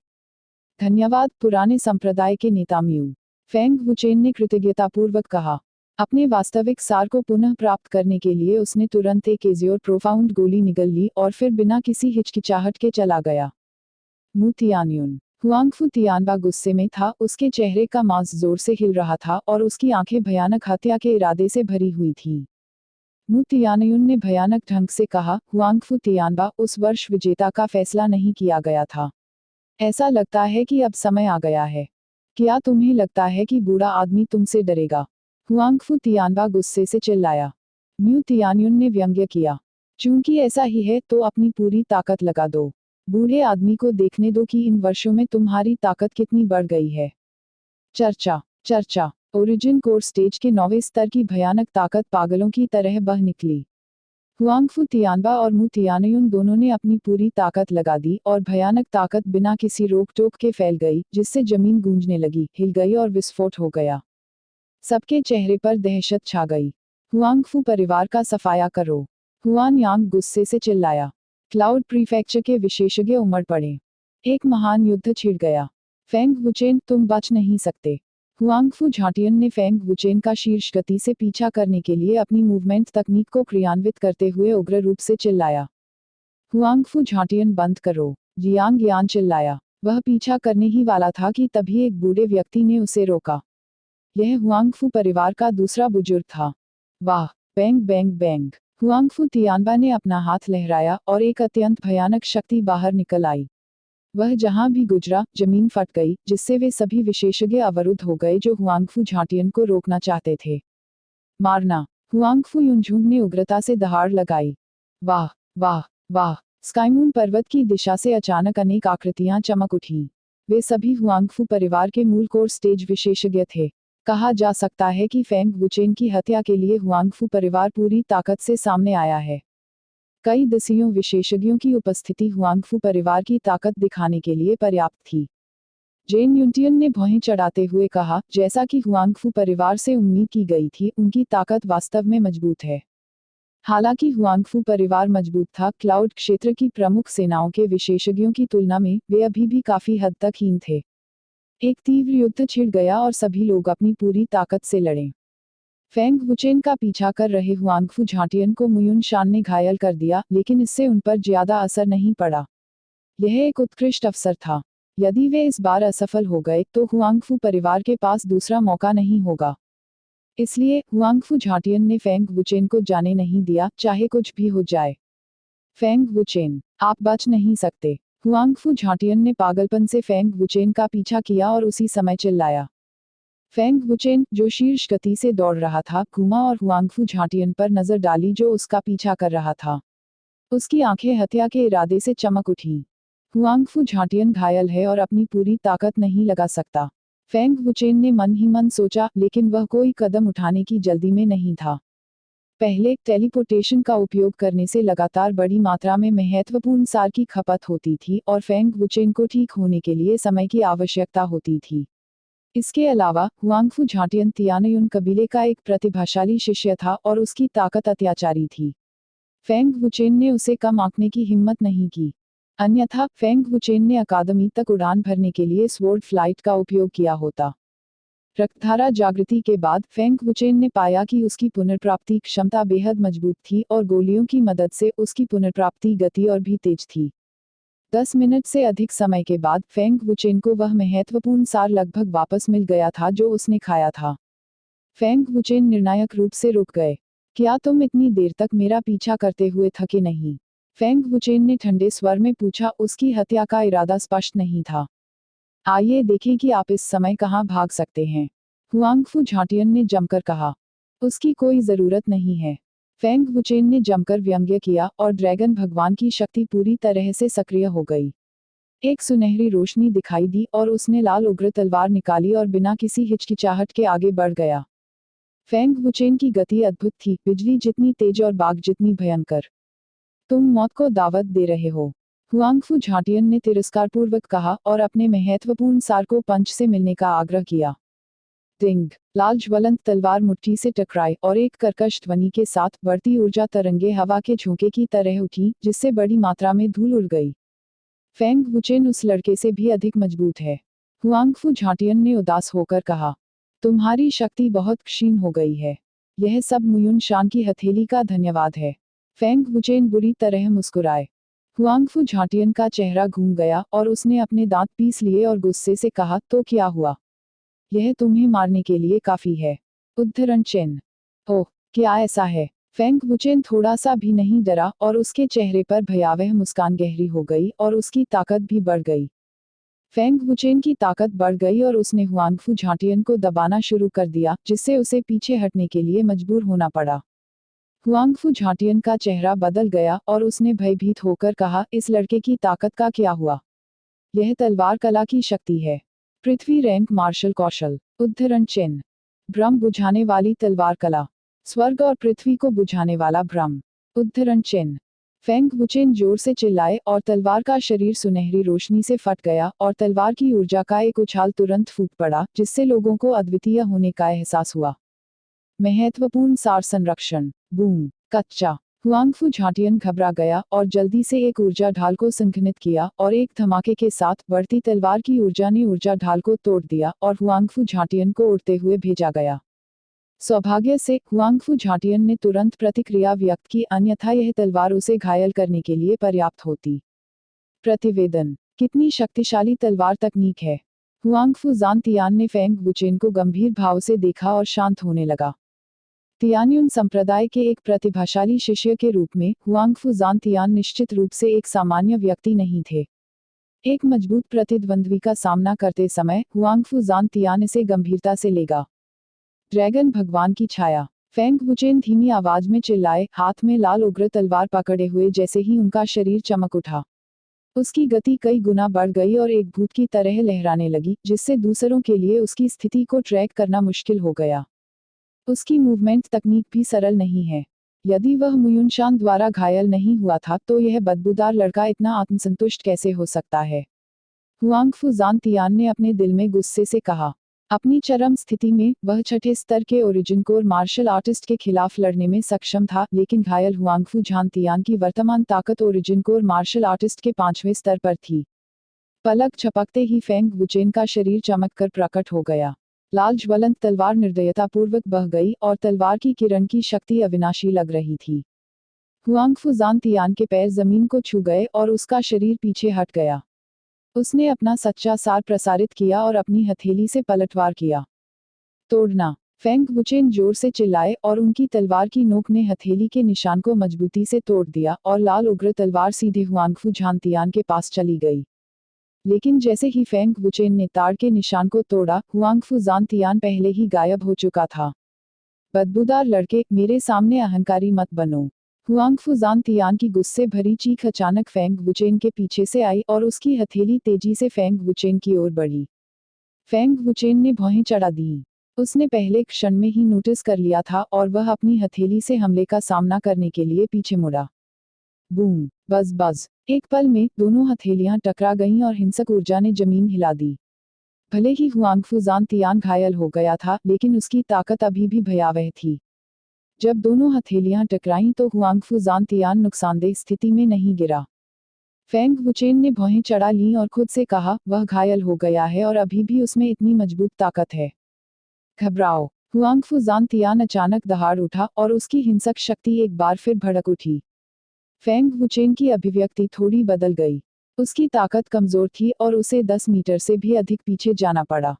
धन्यवाद पुराने संप्रदाय के नेता म्यू, फेंग वुचेन ने कृतज्ञतापूर्वक कहा। अपने वास्तविक सार को पुनः प्राप्त करने के लिए उसने तुरंत एक एजियोर प्रोफाउंड गोली निगल ली और फिर बिना किसी हिचकिचाहट के चला गया। मू तियानयुन, हुआंगफू तियानबा गुस्से में था, उसके चेहरे का मांस जोर से हिल रहा था और उसकी आंखें भयानक हत्या के इरादे से भरी हुई थीं। मू तियानयुन ने भयानक ढंग से कहा, हुआंगफू तियानबा, उस वर्ष विजेता का फैसला नहीं किया गया था। ऐसा लगता है कि अब समय आ गया है। क्या तुम्हें लगता है कि बूढ़ा आदमी तुमसे डरेगा? हुआंगफू तियानबा गुस्से से चिल्लाया। म्यू तियानयुन ने व्यंग्य किया। चूंकि ऐसा ही है तो अपनी पूरी ताकत लगा दो। बूढ़े आदमी को देखने दो कि इन वर्षों में तुम्हारी ताकत कितनी बढ़ गई है। चर्चा ओरिजिन कोर स्टेज के 9वें स्तर की भयानक ताकत पागलों की तरह बह निकली। हुआंगफू तियानबा और मू तियानयुन दोनों ने अपनी पूरी ताकत लगा दी और भयानक ताकत बिना किसी रोक टोक के फैल गई, जिससे जमीन गूंजने लगी, हिल गई और विस्फोट हो गया। सबके चेहरे पर दहशत छा गई। हुआंगफू परिवार का सफाया करो, हुआन यांग गुस्से से चिल्लाया। क्लाउड प्रीफेक्चर के विशेषज्ञ उमड़ पड़े। एक महान युद्ध छिड़ गया। फेंग वुचेन, तुम बच नहीं सकते। हुआंगफू झाटियन ने फेंग वुचेन का शीर्ष गति से पीछा करने के लिए अपनी मूवमेंट तकनीक को क्रियान्वित करते हुए उग्र रूप से चिल्लाया। हुआंगफू झाटियन बंद करो, जियांग यान चिल्लाया। वह पीछा करने ही वाला था कि तभी एक बूढ़े व्यक्ति ने उसे रोका। यह हुआंगफू परिवार का दूसरा बुजुर्ग था। वाह, बैंग बैंग बैंग। हुआंगफू तियानबा ने अपना हाथ लहराया और एक अत्यंत भयानक शक्ति बाहर निकल आई। वह जहां भी गुजरा, जमीन फट गई, जिससे वे सभी विशेषज्ञ अवरुद्ध हो गए जो हुआंगफू झाटियन को रोकना चाहते थे। मारना, हुआंगफू युनझुंग ने उग्रता से दहाड़ लगाई। वाह वाह वाह। स्काईमून पर्वत की दिशा से अचानक अनेक आकृतियां चमक उठीं। वे सभी हुआंगफू परिवार के मूल कोर स्टेज विशेषज्ञ थे। कहा जा सकता है कि फेंग वुचेन की हत्या के लिए हुआंगफू परिवार पूरी ताकत से सामने आया है। कई दसियों विशेषज्ञों की उपस्थिति हुआंगफू परिवार की ताकत दिखाने के लिए पर्याप्त थी। जेन युनटियन ने भौहें चढ़ाते हुए कहा, जैसा कि हुआंगफू परिवार से उम्मीद की गई थी, उनकी ताकत वास्तव में मजबूत है। हालांकि हुआंगफू परिवार मजबूत था, क्लाउड क्षेत्र की प्रमुख सेनाओं के विशेषज्ञों की तुलना में वे अभी भी काफी हद तक हीन थे। एक तीव्र युद्ध छिड़ गया और सभी लोग अपनी पूरी ताकत से लड़े। फेंग वुचेन का पीछा कर रहे हुआंगफू झाटियन को मुयुन शान ने घायल कर दिया, लेकिन इससे उन पर ज्यादा असर नहीं पड़ा। यह एक उत्कृष्ट अवसर था। यदि वे इस बार असफल हो गए तो हुआंगफू परिवार के पास दूसरा मौका नहीं होगा। इसलिए हुआंगफू झाटियन ने फेंग वुचेन को जाने नहीं दिया, चाहे कुछ भी हो जाए। फेंग वुचेन, आप बच नहीं सकते। हुआंगफू झाटियन ने पागलपन से फेंग वुचेन का पीछा किया और उसी समय चिल्लाया। फेंग वुचेन, जो शीर्ष गति से दौड़ रहा था, घूमा और हुआंगफू झाटियन पर नजर डाली जो उसका पीछा कर रहा था। उसकी आंखें हत्या के इरादे से चमक उठी। हुआंगफू झाटियन घायल है और अपनी पूरी ताकत नहीं लगा सकता। फेंग वुचेन ने मन ही मन सोचा, लेकिन वह कोई कदम उठाने की जल्दी में नहीं था। पहले टेलीपोर्टेशन का उपयोग करने से लगातार बड़ी मात्रा में महत्वपूर्ण सार की खपत होती थी और फेंग वुचेन को ठीक होने के लिए समय की आवश्यकता होती थी। इसके अलावा हुआंगफू झाटियन तियानयुन कबीले का एक प्रतिभाशाली शिष्य था और उसकी ताकत अत्याचारी थी। फेंग वुचेन ने उसे कम आंकने की हिम्मत नहीं की। अन्यथा फेंग वुचेन ने अकादमी तक उड़ान भरने के लिए स्वॉर्ड फ्लाइट का उपयोग किया होता। रक्तधारा जागृति के बाद फेंग वुचेन ने पाया कि उसकी पुनर्प्राप्ति क्षमता बेहद मजबूत थी और गोलियों की मदद से उसकी पुनर्प्राप्ति गति और भी तेज थी। 10 मिनट से अधिक समय के बाद फेंग वुचेन को वह महत्वपूर्ण सार लगभग वापस मिल गया था जो उसने खाया था। फेंग वुचेन निर्णायक रूप से रुक गए। क्या तुम इतनी देर तक मेरा पीछा करते हुए थके नहीं? फेंग वुचेन ने ठंडे स्वर में पूछा, उसकी हत्या का इरादा स्पष्ट नहीं था। आइए देखें कि आप इस समय कहां भाग सकते हैं, हुआंगफू झाटियन ने जमकर कहा। उसकी कोई जरूरत नहीं है, फेंग वुचेन ने जमकर व्यंग्य किया और ड्रैगन भगवान की शक्ति पूरी तरह से सक्रिय हो गई। एक सुनहरी रोशनी दिखाई दी और उसने लाल उग्र तलवार निकाली और बिना किसी हिचकिचाहट के आगे बढ़ गया। फेंग वुचेन की गति अद्भुत थी, बिजली जितनी तेज और बाघ जितनी भयंकर। तुम मौत को दावत दे रहे हो, हुआंगफू झाटियन ने तिरस्कारपूर्वक कहा और अपने महत्वपूर्ण सार को पंच से मिलने का आग्रह किया। टिंग, लाल ज्वलंत तलवार मुट्ठी से टकराई और एक कर्कश ध्वनि के साथ बढ़ती ऊर्जा तरंगे हवा के झोंके की तरह उठी, जिससे बड़ी मात्रा में धूल उड़ गई। फेंग वुचेन उस लड़के से भी अधिक मजबूत है, हुआंगफू झाटियन ने उदास होकर कहा। तुम्हारी शक्ति बहुत क्षीण हो गई है। यह सब मुयुन शान की हथेली का धन्यवाद है। फेंग वुचेन बुरी तरह मुस्कुराए। हुआंगफू झाटियन का चेहरा घूम गया और उसने अपने दांत पीस लिए और गुस्से से कहा, तो क्या हुआ? यह तुम्हें मारने के लिए काफी है। उद्धरण चिन्ह। ओह, क्या ऐसा है? फेंग वुचेन थोड़ा सा भी नहीं डरा और उसके चेहरे पर भयावह मुस्कान गहरी हो गई और उसकी ताकत भी बढ़ गई। फेंग वुचेन की ताकत बढ़ गई और उसने हुआंगफू झाटियन को दबाना शुरू कर दिया, जिससे उसे पीछे हटने के लिए मजबूर होना पड़ा। हुआंगफू झाटियन का चेहरा बदल गया और उसने भयभीत होकर कहा, इस लड़के की ताकत का क्या हुआ? यह तलवार कला की शक्ति है। पृथ्वी रैंक मार्शल कौशल। उद्धरण चिन्ह। भ्रम बुझाने वाली तलवार कला। स्वर्ग और पृथ्वी को बुझाने वाला भ्रम। उद्धरण चिन्ह। फेंग वुचेन जोर से चिल्लाए और तलवार का शरीर सुनहरी रोशनी से फट गया और तलवार की ऊर्जा का एक उछाल तुरंत फूट पड़ा, जिससे लोगों को अद्वितीय होने का एहसास हुआ। महत्वपूर्ण सार संरक्षण। बूम। कच्चा। हुआंगफू झाटियन घबरा गया और जल्दी से एक ऊर्जा ढाल को संघनित किया और एक धमाके के साथ बढ़ती तलवार की ऊर्जा ने ऊर्जा ढाल को तोड़ दिया और हुआंगफू झाटियन को उड़ते हुए भेजा गया। सौभाग्य से हुआंगफू झाटियन ने तुरंत प्रतिक्रिया व्यक्त की, अन्यथा यह तलवार उसे घायल करने के लिए पर्याप्त होती। प्रतिवेदन। कितनी शक्तिशाली तलवार तकनीक है। हुआंगफू जान तियान ने फेंग वुचेन को गंभीर भाव से देखा और शांत होने लगा। तियान्युन संप्रदाय के एक प्रतिभाशाली शिष्य के रूप में हुआंगफू जान तियान निश्चित रूप से एक सामान्य व्यक्ति नहीं थे। एक मजबूत प्रतिद्वंद्वी का सामना करते समय हुआंगफू जान तियान इसे गंभीरता से लेगा। ड्रैगन भगवान की छाया। फेंग वुचेन धीमी आवाज में चिल्लाए, हाथ में लाल उग्र तलवार पकड़े हुए जैसे ही उनका शरीर चमक उठा। उसकी गति कई गुना बढ़ गई और एक भूत की तरह लहराने लगी, जिससे दूसरों के लिए उसकी स्थिति को ट्रैक करना मुश्किल हो गया। उसकी मूवमेंट तकनीक भी सरल नहीं है। यदि वह मुयुनशान द्वारा घायल नहीं हुआ था तो यह बदबूदार लड़का इतना आत्मसंतुष्ट कैसे हो सकता है? हुआंगफू जान तियान ने अपने दिल में गुस्से से कहा। अपनी चरम स्थिति में वह छठे स्तर के ओरिजिन कोर मार्शल आर्टिस्ट के खिलाफ लड़ने में सक्षम था, लेकिन घायल हुआंगफू जान तियान की वर्तमान ताकत ओरिजिन कोर मार्शल आर्टिस्ट के 5वें स्तर पर थी। पलक झपकते ही फेंग वुचेन का शरीर चमककर प्रकट हो गया। लाल ज्वलंत तलवार निर्दयतापूर्वक बह गई और तलवार की किरण की शक्ति अविनाशी लग रही थी। हुआंगफू जान तियान के पैर जमीन को छू गए और उसका शरीर पीछे हट गया। उसने अपना सच्चा सार प्रसारित किया और अपनी हथेली से पलटवार किया। तोड़ना। फेंग वुचेन जोर से चिल्लाए और उनकी तलवार की नोक ने हथेली के निशान को मजबूती से तोड़ दिया और लाल उग्र तलवार सीधे हुआंगफू जान तियान के पास चली गई। लेकिन जैसे ही फेंग वुचेन ने ताड़ के निशान को तोड़ा, हुआंगफू जान तियान पहले ही गायब हो चुका था। बदबूदार लड़के, मेरे सामने अहंकारी मत बनो। हुआंगफू जान तियान की गुस्से भरी चीख अचानक फेंग वुचेन के पीछे से आई और उसकी हथेली तेजी से फेंग वुचेन की ओर बढ़ी। फेंग वुचेन ने भौहें चढ़ा दी। उसने पहले क्षण में ही नोटिस कर लिया था और वह अपनी हथेली से हमले का सामना करने के लिए पीछे मुड़ा। बूम, बज बज। एक पल में दोनों हथेलियां टकरा गईं और हिंसक ऊर्जा ने जमीन हिला दी। भले ही हुआंगफू जान तियान घायल हो गया था, लेकिन उसकी ताकत अभी भी भयावह थी। जब दोनों हथेलियां टकराईं तो हुआंगफू जान तियान नुकसानदेह स्थिति में नहीं गिरा। फेंग वुचेन ने भौहें चढ़ा लीं और खुद से कहा, वह घायल हो गया है और अभी भी उसमें इतनी मजबूत ताकत है। घबराओ। हुआंगफू जान तियान अचानक दहाड़ उठा और उसकी हिंसक शक्ति एक बार फिर भड़क उठी। फेंग वुचेन की अभिव्यक्ति थोड़ी बदल गई। उसकी ताकत कमजोर थी और उसे 10 मीटर से भी अधिक पीछे जाना पड़ा।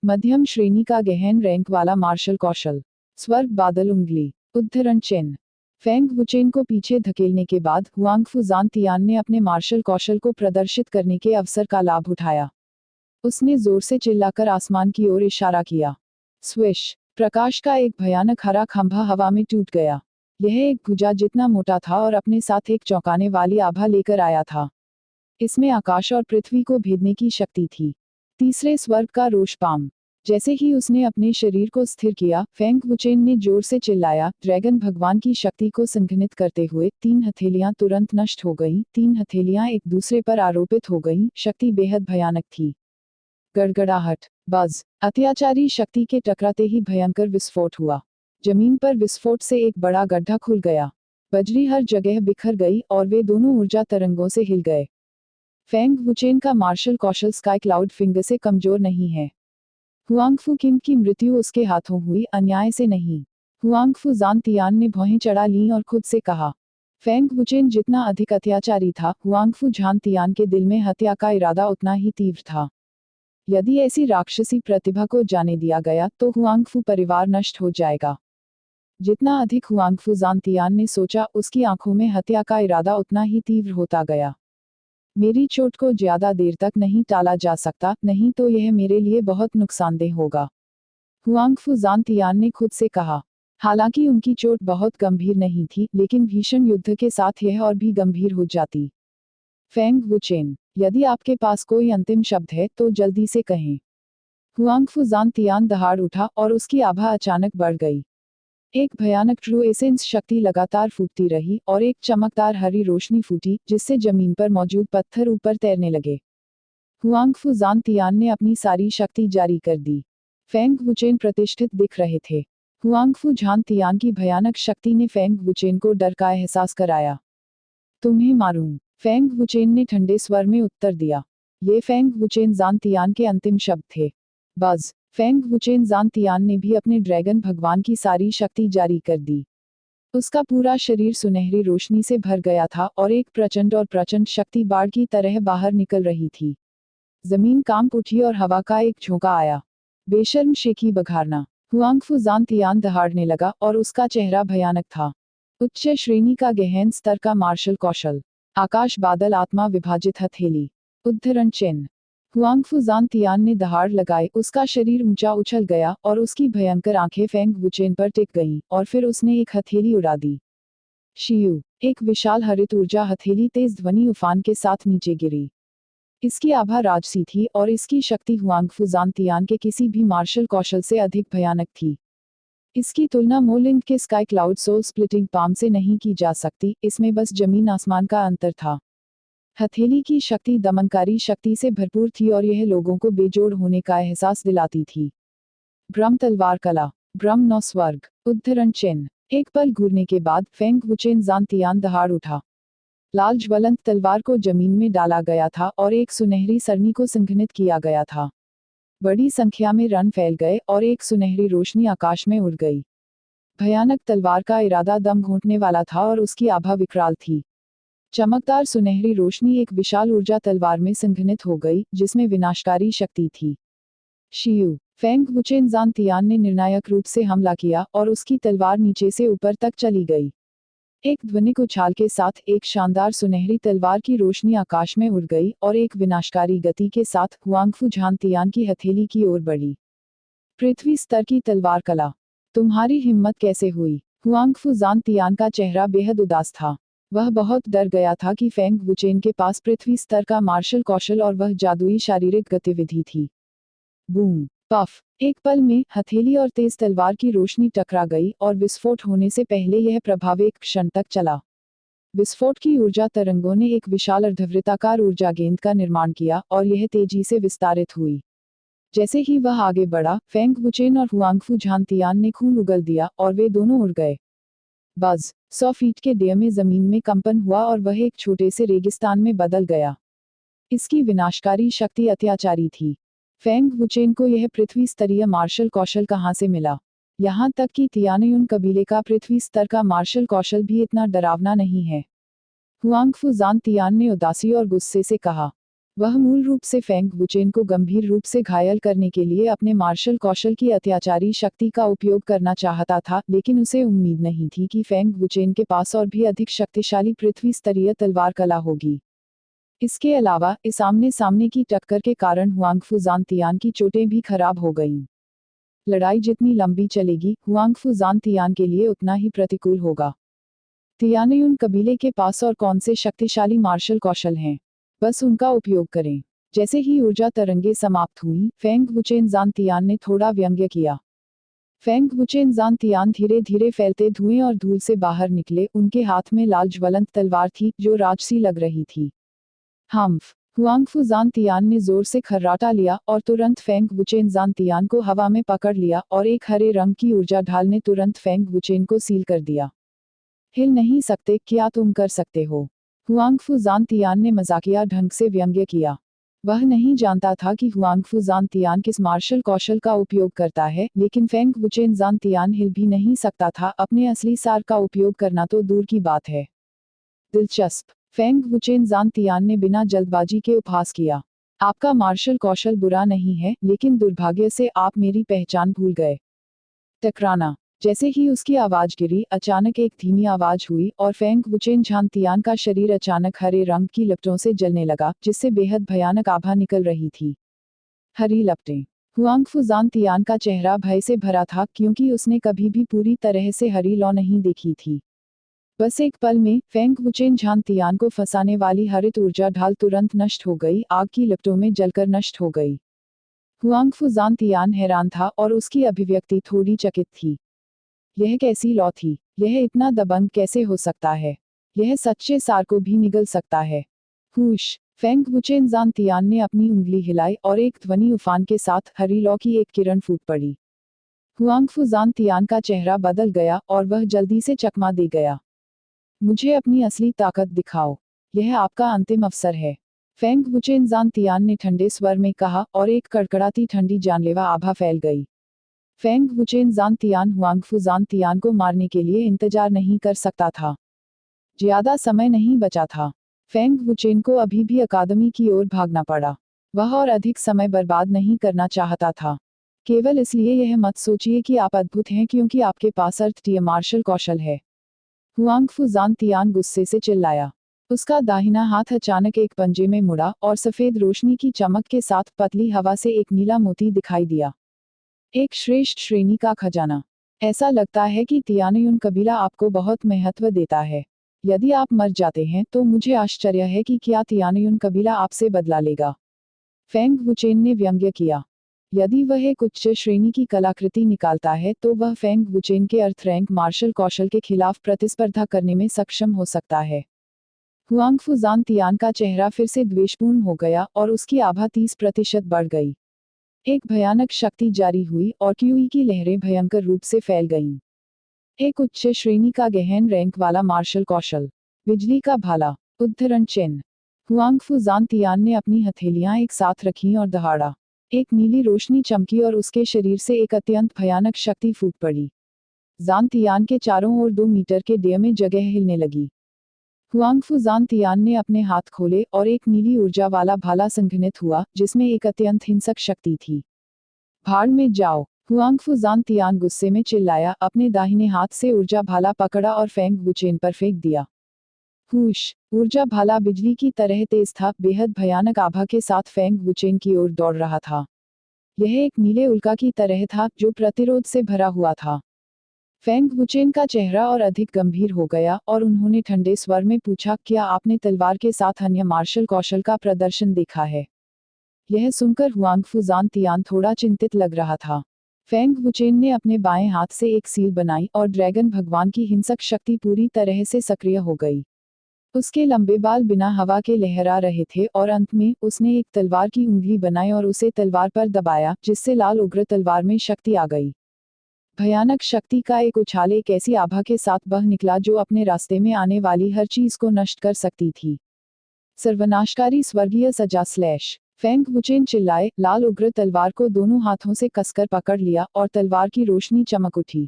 मध्यम श्रेणी का गहन रैंक वाला मार्शल कौशल। स्वर्ग बादल उंगली। उद्धरण चिन्ह। फेंग वुचेन को पीछे धकेलने के बाद हुआंगफू जान तियान ने अपने मार्शल कौशल को प्रदर्शित करने के अवसर का लाभ उठाया। उसने जोर से चिल्लाकर आसमान की ओर इशारा किया। स्विश। प्रकाश का एक भयानक हरा खंभा हवा में टूट गया। यह एक भुजा जितना मोटा था और अपने साथ एक चौंकाने वाली आभा लेकर आया था। इसमें आकाश और पृथ्वी को भेदने की शक्ति थी। तीसरे स्वर्ग का रोशपाम। जैसे ही उसने अपने शरीर को स्थिर किया, फेंग वुचेन ने जोर से चिल्लाया, ड्रैगन भगवान की शक्ति को संघनित करते हुए 3 हथेलियां तुरंत नष्ट हो गईं, 3 हथेलियां एक दूसरे पर आरोपित हो गईं, शक्ति बेहद भयानक थी। गड़गड़ाहट, बज, अत्याचारी शक्ति के टकराते ही भयंकर विस्फोट हुआ। जमीन पर विस्फोट से एक बड़ा गड्ढा खुल गया। बजरी हर जगह बिखर गई और वे दोनों ऊर्जा तरंगों से हिल गए। फेंग वुचेन का मार्शल कौशल स्काई क्लाउड फिंगर से कमजोर नहीं है। हुआंगफू किंग की मृत्यु उसके हाथों हुई, अन्याय से नहीं। हुआंगफू जानतियान ने भौहें चढ़ा लीं और खुद से कहा। फेंग वुचेन जितना अधिक अत्याचारी था, हुआंगफू जानतियान के दिल में हत्या का इरादा उतना ही तीव्र था। यदि ऐसी राक्षसी प्रतिभा को जाने दिया गया तो हुआंगफू परिवार नष्ट हो जाएगा। जितना अधिक हुआंगफू जानतियान ने सोचा, उसकी आंखों में हत्या का इरादा उतना ही तीव्र होता गया। मेरी चोट को ज्यादा देर तक नहीं टाला जा सकता, नहीं तो यह मेरे लिए बहुत नुकसानदेह होगा, हुआंगफू जानतियान ने खुद से कहा। हालांकि उनकी चोट बहुत गंभीर नहीं थी, लेकिन भीषण युद्ध के साथ यह और भी गंभीर हो जाती। फेंग वुचेन, यदि आपके पास कोई अंतिम शब्द है तो जल्दी से कहें। हुआंगफू जानतियान दहाड़ उठा और उसकी आभा अचानक बढ़ गई। एक भयानक ट्रू एसेंस शक्ति लगातार फूटती रही और एक चमकदार हरी रोशनी फूटी, जिससे जमीन पर मौजूद पत्थर ऊपर तैरने लगे। हुआंगफू जानतियान ने अपनी सारी शक्ति जारी कर दी। फेंग वुचेन प्रतिष्ठित दिख रहे थे। हुआंगफू जानतियान की भयानक शक्ति ने फेंग वुचेन को डर का एहसास कराया। तुम्हें मारूं, फेंग वुचेन ने ठंडे स्वर में उत्तर दिया। ये फेंग वुचेन जानतियान के अंतिम शब्द थे। बज, फेंग वुचेन जानतियान ने भी अपने ड्रैगन भगवान की सारी शक्ति जारी कर दी। उसका पूरा शरीर सुनहरी रोशनी से भर गया था और एक प्रचंड शक्ति बाढ़ की तरह बाहर निकल रही थी। जमीन कांप उठी और हवा का एक झोंका आया। बेशर्म शेखी बघारना। हुआंगफू जानतियान दहाड़ने लगा और उसका चेहरा भयानक था। उच्च श्रेणी का गहन स्तर का मार्शल कौशल। आकाश बादल आत्मा विभाजित हथेली। उद्धरण चिन्ह। हुआंगफू जानतियान ने दहाड़ लगाई, उसका शरीर ऊंचा उछल गया और उसकी भयंकर आंखें फेंग वुचेन पर टिक गईं और फिर उसने एक हथेली उड़ा दी। शियू, एक विशाल हरित ऊर्जा हथेली तेज ध्वनि उफान के साथ नीचे गिरी। इसकी आभा राजसी थी और इसकी शक्ति हुआंगफू जानतियान के किसी भी मार्शल कौशल से अधिक भयानक थी। इसकी तुलना मोलिंग के sky cloud soul splitting palm से नहीं की जा सकती, इसमें बस जमीन आसमान का अंतर था। हथेली की शक्ति दमनकारी शक्ति से भरपूर थी और यह लोगों को बेजोड़ होने का एहसास दिलाती थी। ब्रह्म तलवार कला। ब्रह्म नौ स्वर्ग। उद्धरण चिन्ह। एक पल घूरने के बाद फेंग वुचेन जानतियान दहाड़ उठा। लाल ज्वलंत तलवार को जमीन में डाला गया था और एक सुनहरी सरनी को संघनित किया गया था। बड़ी संख्या में रन फैल गए और एक सुनहरी रोशनी आकाश में उड़ गई। भयानक तलवार का इरादा दम घोंटने वाला था और उसकी आभा विकराल थी। चमकदार सुनहरी रोशनी एक विशाल ऊर्जा तलवार में संघनित हो गई, जिसमें विनाशकारी शक्ति थी। शियू, फेंग वुचेन जानतियान ने निर्णायक रूप से हमला किया और उसकी तलवार नीचे से ऊपर तक चली गई। एक ध्वनिक उछाल के साथ एक शानदार सुनहरी तलवार की रोशनी आकाश में उड़ गई और एक विनाशकारी गति के साथ हुआंगफू जानतियान की हथेली की ओर बढ़ी। पृथ्वी स्तर की तलवार कला। तुम्हारी हिम्मत कैसे हुई? हुआंगफू जानतियान का चेहरा बेहद उदास था। वह बहुत डर गया था कि फेंग वुचेन के पास पृथ्वी स्तर का मार्शल कौशल और वह जादुई शारीरिक गतिविधि थी। बूम, पफ, एक पल में हथेली और तेज तलवार की रोशनी टकरा गई और विस्फोट होने से पहले यह प्रभाव एक क्षण तक चला। विस्फोट की ऊर्जा तरंगों ने एक विशाल अर्धवृत्ताकार ऊर्जा गेंद का निर्माण किया और यह तेजी से विस्तारित हुई। जैसे ही वह आगे बढ़ा, फेंग वुचेन और हुआंगफू जानतियान ने खून उगल दिया और वे दोनों उड़ गए। बज, 100 फीट के डेय में जमीन में कंपन हुआ और वह एक छोटे से रेगिस्तान में बदल गया। इसकी विनाशकारी शक्ति अत्याचारी थी। फेंग वुचेन को यह पृथ्वी स्तरीय मार्शल कौशल कहां से मिला? यहां तक कि तियानयुन कबीले का पृथ्वी स्तर का मार्शल कौशल भी इतना डरावना नहीं है। हुआंगफू जानतियान ने उदासी और गुस्से से कहा। वह मूल रूप से फेंग वुचेन को गंभीर रूप से घायल करने के लिए अपने मार्शल कौशल की अत्याचारी शक्ति का उपयोग करना चाहता था, लेकिन उसे उम्मीद नहीं थी कि फेंग वुचेन के पास और भी अधिक शक्तिशाली पृथ्वी स्तरीय तलवार कला होगी। इसके अलावा इस आमने सामने की टक्कर के कारण हुआंगफू जानतियान की चोटें भी खराब हो गईं। लड़ाई जितनी लंबी चलेगी, हुआंगफू जानतियान के लिए उतना ही प्रतिकूल होगा। तियानयुन कबीले के पास और कौन से शक्तिशाली मार्शल कौशल हैं? बस उनका उपयोग करें। जैसे ही ऊर्जा तरंगे समाप्त हुई, फेंग वुचेन ज़ानतियान ने थोड़ा व्यंग्य किया। फेंग वुचेन ज़ानतियान धीरे धीरे फैलते धुएं और धूल से बाहर निकले। उनके हाथ में लाल ज्वलंत तलवार थी जो राजसी लग रही थी। हम्फ! हुआंगफू ज़ानतियान ने जोर से खर्राटा लिया और तुरंत फेंग वुचेन ज़ानतियान को हवा में पकड़ लिया और एक हरे रंग की ऊर्जा ढाल ने तुरंत फेंग वुचेन को सील कर दिया। हिल नहीं सकते, क्या तुम कर सकते हो? हुआंगफू ज़ानतियान ने मजाकिया ढंग से व्यंग्य किया। वह नहीं जानता था कि हुआंगफू ज़ानतियान किस मार्शल कौशल का उपयोग करता है, लेकिन फेंग वुचेन ज़ानतियान हिल भी नहीं सकता था। अपने असली सार का उपयोग करना तो दूर की बात है। दिलचस्प! फेंग वुचेन ज़ानतियान ने बिना जल्दबाजी के उपहास किया। आपका मार्शल कौशल बुरा नहीं है, लेकिन दुर्भाग्य से आप मेरी पहचान भूल गए। टकराना! जैसे ही उसकी आवाज गिरी, अचानक एक धीमी आवाज हुई और फेंग वुचेन ज़ानतियान का शरीर अचानक हरे रंग की लपटों से जलने लगा, जिससे बेहद भयानक आभा निकल रही थी। हरी लपटें! हुआंगफू ज़ानतियान का चेहरा भय से भरा था, क्योंकि उसने कभी भी पूरी तरह से हरी लौ नहीं देखी थी। बस एक पल में फेंग वुचेन ज़ानतियान को फंसाने वाली हरित ऊर्जा ढाल तुरंत नष्ट हो गई, आग की लपटों में जलकर नष्ट हो गई। हुआंगफू ज़ानतियान हैरान था और उसकी अभिव्यक्ति थोड़ी चकित थी। यह कैसी लौ थी? यह इतना दबंग कैसे हो सकता है? यह सच्चे सार को भी निगल सकता है। हुश! फेंग वुचेन ज़ानतियान ने अपनी उंगली हिलाई और एक ध्वनि उफान के साथ हरी लौ की एक किरण फूट पड़ी। हुआंगफू ज़ानतियान का चेहरा बदल गया और वह जल्दी से चकमा दे गया। मुझे अपनी असली ताकत दिखाओ। यह आपका अंतिम अवसर है। फेंग वुचेन ज़ानतियान ने ठंडे स्वर में कहा और एक कड़कड़ाती ठंडी जानलेवा आभा फैल गई। फेंग वुचेन ज़ानतियान हुआंगफू ज़ानतियान को मारने के लिए इंतजार नहीं कर सकता था। ज्यादा समय नहीं बचा था। फेंग वुचेन को अभी भी अकादमी की ओर भागना पड़ा। वह और अधिक समय बर्बाद नहीं करना चाहता था। केवल इसलिए यह मत सोचिए कि आप अद्भुत हैं क्योंकि आपके पास अद्वितीय मार्शल कौशल है। हुआंगफू ज़ानतियान गुस्से से चिल्लाया। उसका दाहिना हाथ अचानक एक पंजे में मुड़ा और सफेद रोशनी की चमक के साथ पतली हवा से एक नीला मोती दिखाई दिया। एक श्रेष्ठ श्रेणी का खजाना। ऐसा लगता है कि तियानयुन कबीला आपको बहुत महत्व देता है। यदि आप मर जाते हैं तो मुझे आश्चर्य है कि क्या तियानयुन कबीला आपसे बदला लेगा। फेंग वुचेन ने व्यंग्य किया। यदि वह एक उच्च श्रेणी की कलाकृति निकालता है तो वह फेंग वुचेन के अर्थ रैंक मार्शल कौशल के खिलाफ प्रतिस्पर्धा करने में सक्षम हो सकता है। हुआंगफू ज़ानतियान का चेहरा फिर से द्वेषपूर्ण हो गया और उसकी आभा 30% बढ़ गई। एक भयानक शक्ति जारी हुई और क्यूई की लहरें भयंकर रूप से फैल गईं। एक उच्च श्रेणी का गहन रैंक वाला मार्शल कौशल। बिजली का भाला। उद्धरण चिन्ह। हुआंगफू ज़ानतियान ने अपनी हथेलियां एक साथ रखीं और दहाड़ा। एक नीली रोशनी चमकी और उसके शरीर से एक अत्यंत भयानक शक्ति फूट पड़ी। ज़ानतियान के चारों ओर 2 मीटर के डे में जगह हिलने लगी। हुआंगफू ज़ानतियान ने अपने हाथ खोले और एक नीली ऊर्जा वाला भाला संघनित हुआ, जिसमें एक अत्यंत हिंसक शक्ति थी। भाड़ में जाओ! हुआंगफू ज़ानतियान गुस्से में चिल्लाया, अपने दाहिने हाथ से ऊर्जा भाला पकड़ा और फेंग वुचेन पर फेंक दिया। हुश! ऊर्जा भाला बिजली की तरह तेज था, बेहद भयानक आभा के साथ फेंग वुचेन की ओर दौड़ रहा था। यह एक नीले उल्का की तरह था, जो प्रतिरोध से भरा हुआ था। फेंग वुचेन का चेहरा और अधिक गंभीर हो गया और उन्होंने ठंडे स्वर में पूछा, क्या आपने तलवार के साथ अन्य मार्शल कौशल का प्रदर्शन देखा है? यह सुनकर हुआंगफू ज़ानतियान थोड़ा चिंतित लग रहा था। फेंग वुचेन ने अपने बाएं हाथ से एक सील बनाई और ड्रैगन भगवान की हिंसक शक्ति पूरी तरह से सक्रिय हो गई। उसके लंबे बाल बिना हवा के लहरा रहे थे और अंत में उसने एक तलवार की उंगली बनाई और उसे तलवार पर दबाया, जिससे लाल उग्र तलवार में शक्ति आ गई। भयानक शक्ति का एक उछाल एक ऐसी आभा के साथ बह निकला जो अपने रास्ते में आने वाली हर चीज को नष्ट कर सकती थी। सर्वनाशकारी स्वर्गीय सजा स्लैश! फेंग वुचेन चिल्लाए, लाल उग्र तलवार को दोनों हाथों से कसकर पकड़ लिया और तलवार की रोशनी चमक उठी।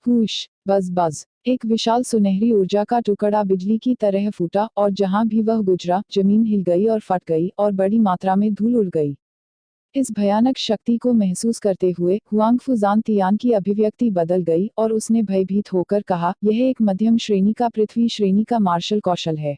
हुश! बज बज! एक विशाल सुनहरी ऊर्जा का टुकड़ा बिजली की तरह फूटा और जहां भी वह गुजरा, जमीन हिल गई और फट गई और बड़ी मात्रा में धूल उड़ गई। इस भयानक शक्ति को महसूस करते हुए हुआंगफू ज़ानतियान की अभिव्यक्ति बदल गई और उसने भयभीत होकर कहा, यह एक मध्यम श्रेणी का पृथ्वी श्रेणी का मार्शल कौशल है।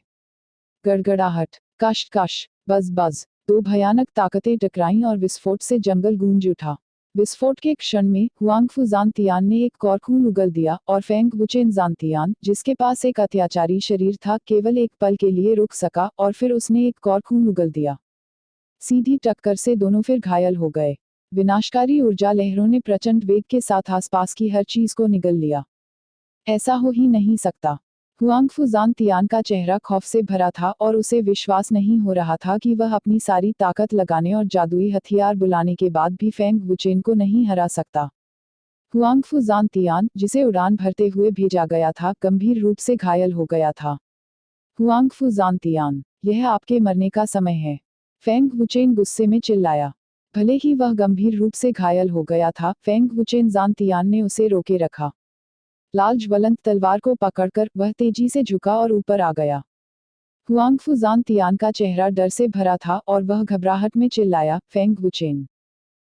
गड़गड़ाहट, कश कश, बज बज! 2 भयानक ताकतें टकराईं और विस्फोट से जंगल गूंज उठा। विस्फोट के क्षण में हुआंगफू ज़ानतियान ने एक कॉरखून उगल दिया और फेंग वुचेन ज़ानतियान, जिसके पास एक अत्याचारी शरीर था, केवल एक पल के लिए रुक सका और फिर उसने एक कॉरखून उगल दिया। सीधी टक्कर से दोनों फिर घायल हो गए। विनाशकारी ऊर्जा लहरों ने प्रचंड वेग के साथ आसपास की हर चीज को निगल लिया। ऐसा हो ही नहीं सकता। हुआंगफू जानतियान का चेहरा खौफ से भरा था और उसे विश्वास नहीं हो रहा था कि वह अपनी सारी ताकत लगाने और जादुई हथियार बुलाने के बाद भी फेंग वुचेन को नहीं हरा सकता। हुआंगफू जानतियान, जिसे उड़ान भरते हुए भेजा गया था, गंभीर रूप से घायल हो गया था। हुआंगफू जानतियान, यह आपके मरने का समय है। फेंग वुचेन गुस्से में चिल्लाया। भले ही वह गंभीर रूप से घायल हो गया था, फेंग वुचेन जानतियान ने उसे रोके रखा। लाल ज्वलंत तलवार को पकड़कर वह तेजी से झुका और ऊपर आ गया। हुआंगफू जानतियान का चेहरा डर से भरा था और वह घबराहट में चिल्लाया, फेंग वुचेन,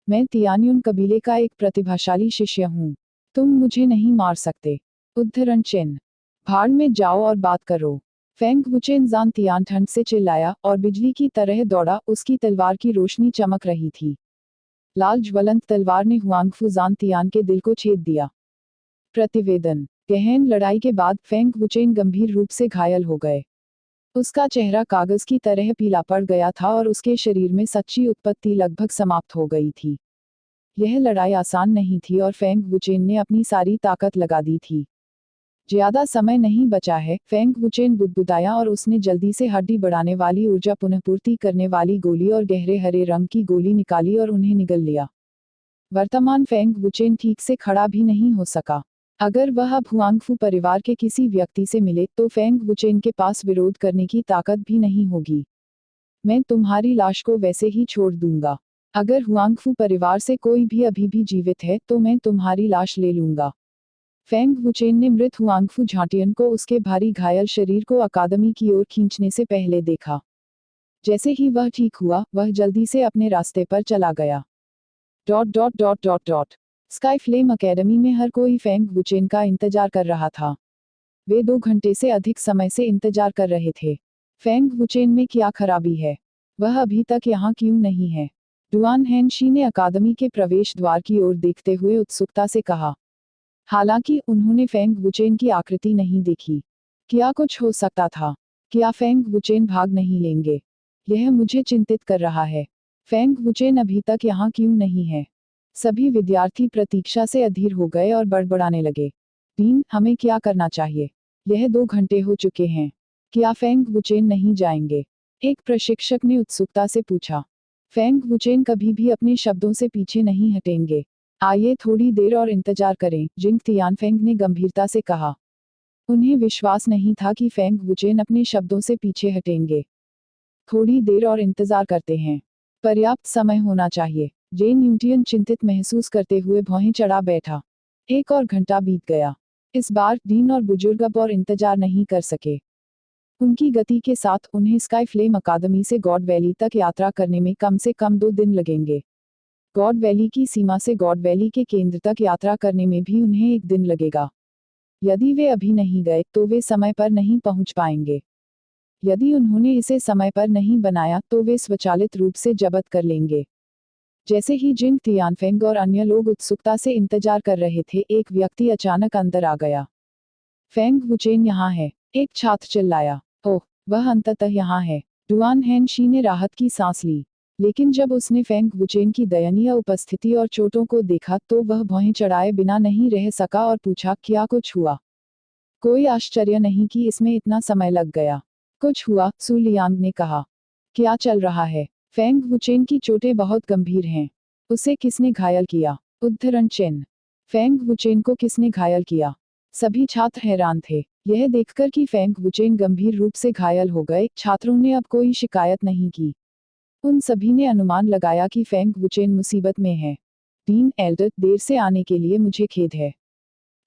मैं तियान्युन कबीले का एक प्रतिभाशाली शिष्य हूँ। तुम मुझे नहीं मार सकते। उद्धरण चिन्ह। भाड़ में जाओ और बात करो। फेंग वुचेन जानतियान ठंड से चिल्लाया और बिजली की तरह दौड़ा। उसकी तलवार की रोशनी चमक रही थी। लाल ज्वलंत तलवार ने हुआंगफू जानतियान के दिल को छेद दिया। प्रतिवेदन। गहन लड़ाई के बाद फेंग वुचेन गंभीर रूप से घायल हो गए। उसका चेहरा कागज की तरह पीला पड़ गया था और उसके शरीर में सच्ची उत्पत्ति लगभग समाप्त हो गई थी। यह लड़ाई आसान नहीं थी और फेंग वुचेन ने अपनी सारी ताकत लगा दी थी। ज्यादा समय नहीं बचा है, फेंग वुचेन बुदबुदाया और उसने जल्दी से हड्डी बढ़ाने वाली ऊर्जा पुनःपूर्ति करने वाली गोली और गहरे हरे रंग की गोली निकाली और उन्हें निगल लिया। वर्तमान फेंग वुचेन ठीक से खड़ा भी नहीं हो सका। अगर वह अब हुआंगफू परिवार के किसी व्यक्ति से मिले तो फेंग वुचेन के पास विरोध करने की ताकत भी नहीं होगी। मैं तुम्हारी लाश को वैसे ही छोड़ दूंगा। अगर हुआंगफू परिवार से कोई भी अभी भी जीवित है तो मैं तुम्हारी लाश ले लूंगा। फेंग वुचेन ने मृत हुआंगफू झाटियन को उसके भारी घायल शरीर को अकादमी की ओर खींचने से पहले देखा। जैसे ही वह ठीक हुआ, वह जल्दी से अपने रास्ते पर चला गया। स्काई फ्लेम अकेडमी में हर कोई फेंग वुचेन का इंतजार कर रहा था। वे 2 घंटे से अधिक समय से इंतजार कर रहे थे। फेंग वुचेन में क्या खराबी है? वह अभी तक यहाँ क्यों नहीं है? डुआन हेनशी ने अकादमी के प्रवेश द्वार की ओर देखते हुए उत्सुकता से कहा। हालांकि उन्होंने फेंग वुचेन की आकृति नहीं देखी। क्या कुछ हो सकता था? क्या फेंग वुचेन भाग नहीं लेंगे? यह मुझे चिंतित कर रहा है। फेंग वुचेन अभी तक यहाँ क्यों नहीं है? सभी विद्यार्थी प्रतीक्षा से अधीर हो गए और बड़बड़ाने लगे। डीन, हमें क्या करना चाहिए? यह 2 घंटे हो चुके हैं। क्या फेंग वुचेन नहीं जाएंगे? एक प्रशिक्षक ने उत्सुकता से पूछा। फेंग वुचेन कभी भी अपने शब्दों से पीछे नहीं हटेंगे। आइए थोड़ी देर और इंतजार करें, जिंग तियानफेंग ने गंभीरता से कहा। उन्हें विश्वास नहीं था कि फेंग वुचेन अपने शब्दों से पीछे हटेंगे। थोड़ी देर और इंतजार करते हैं। पर्याप्त समय होना चाहिए। जेन न्यूटियन चिंतित महसूस करते हुए भौहें चढ़ा बैठा। 1 और घंटा बीत गया। इस बार डीन और बुजुर्ग अब और इंतजार नहीं कर सके। उनकी गति के साथ उन्हें स्काई फ्लेम अकादमी से गॉड वैली तक यात्रा करने में कम से कम 2 दिन लगेंगे। गॉड वैली की सीमा से गॉड वैली के केंद्र तक यात्रा करने में भी उन्हें 1 दिन लगेगा। यदि वे अभी नहीं गए तो वे समय पर नहीं पहुंच पाएंगे। यदि उन्होंने इसे समय पर नहीं बनाया तो वे स्वचालित रूप से जब्त कर लेंगे। जैसे ही जिंग तियानफेंग और अन्य लोग उत्सुकता से इंतजार कर रहे थे, एक व्यक्ति अचानक अंदर आ गया। फेंग वुचेन यहाँ है, एक छात्र चिल्लाया। ओह, वह अंततः यहाँ है। डुआन हेनशी ने राहत की सांस ली। लेकिन जब उसने फेंग वुचेन की दयनीय उपस्थिति और चोटों को देखा तो वह भौहें चढ़ाए बिना नहीं रह सका और पूछा, क्या कुछ हुआ? कोई आश्चर्य नहीं कि इसमें इतना समय लग गया। कुछ हुआ, सु लियांग ने कहा। क्या चल रहा है? फेंग वुचेन की चोटें बहुत गंभीर हैं। उसे किसने घायल किया? उद्धरण चिन्ह। फेंग वुचेन को किसने घायल किया? सभी छात्र हैरान थे। यह देखकर कि फेंग वुचेन गंभीर रूप से घायल हो गए, छात्रों ने अब कोई शिकायत नहीं की। उन सभी ने अनुमान लगाया कि फेंग वुचेन मुसीबत में है। डीन एल्डर, देर से आने के लिए मुझे खेद है।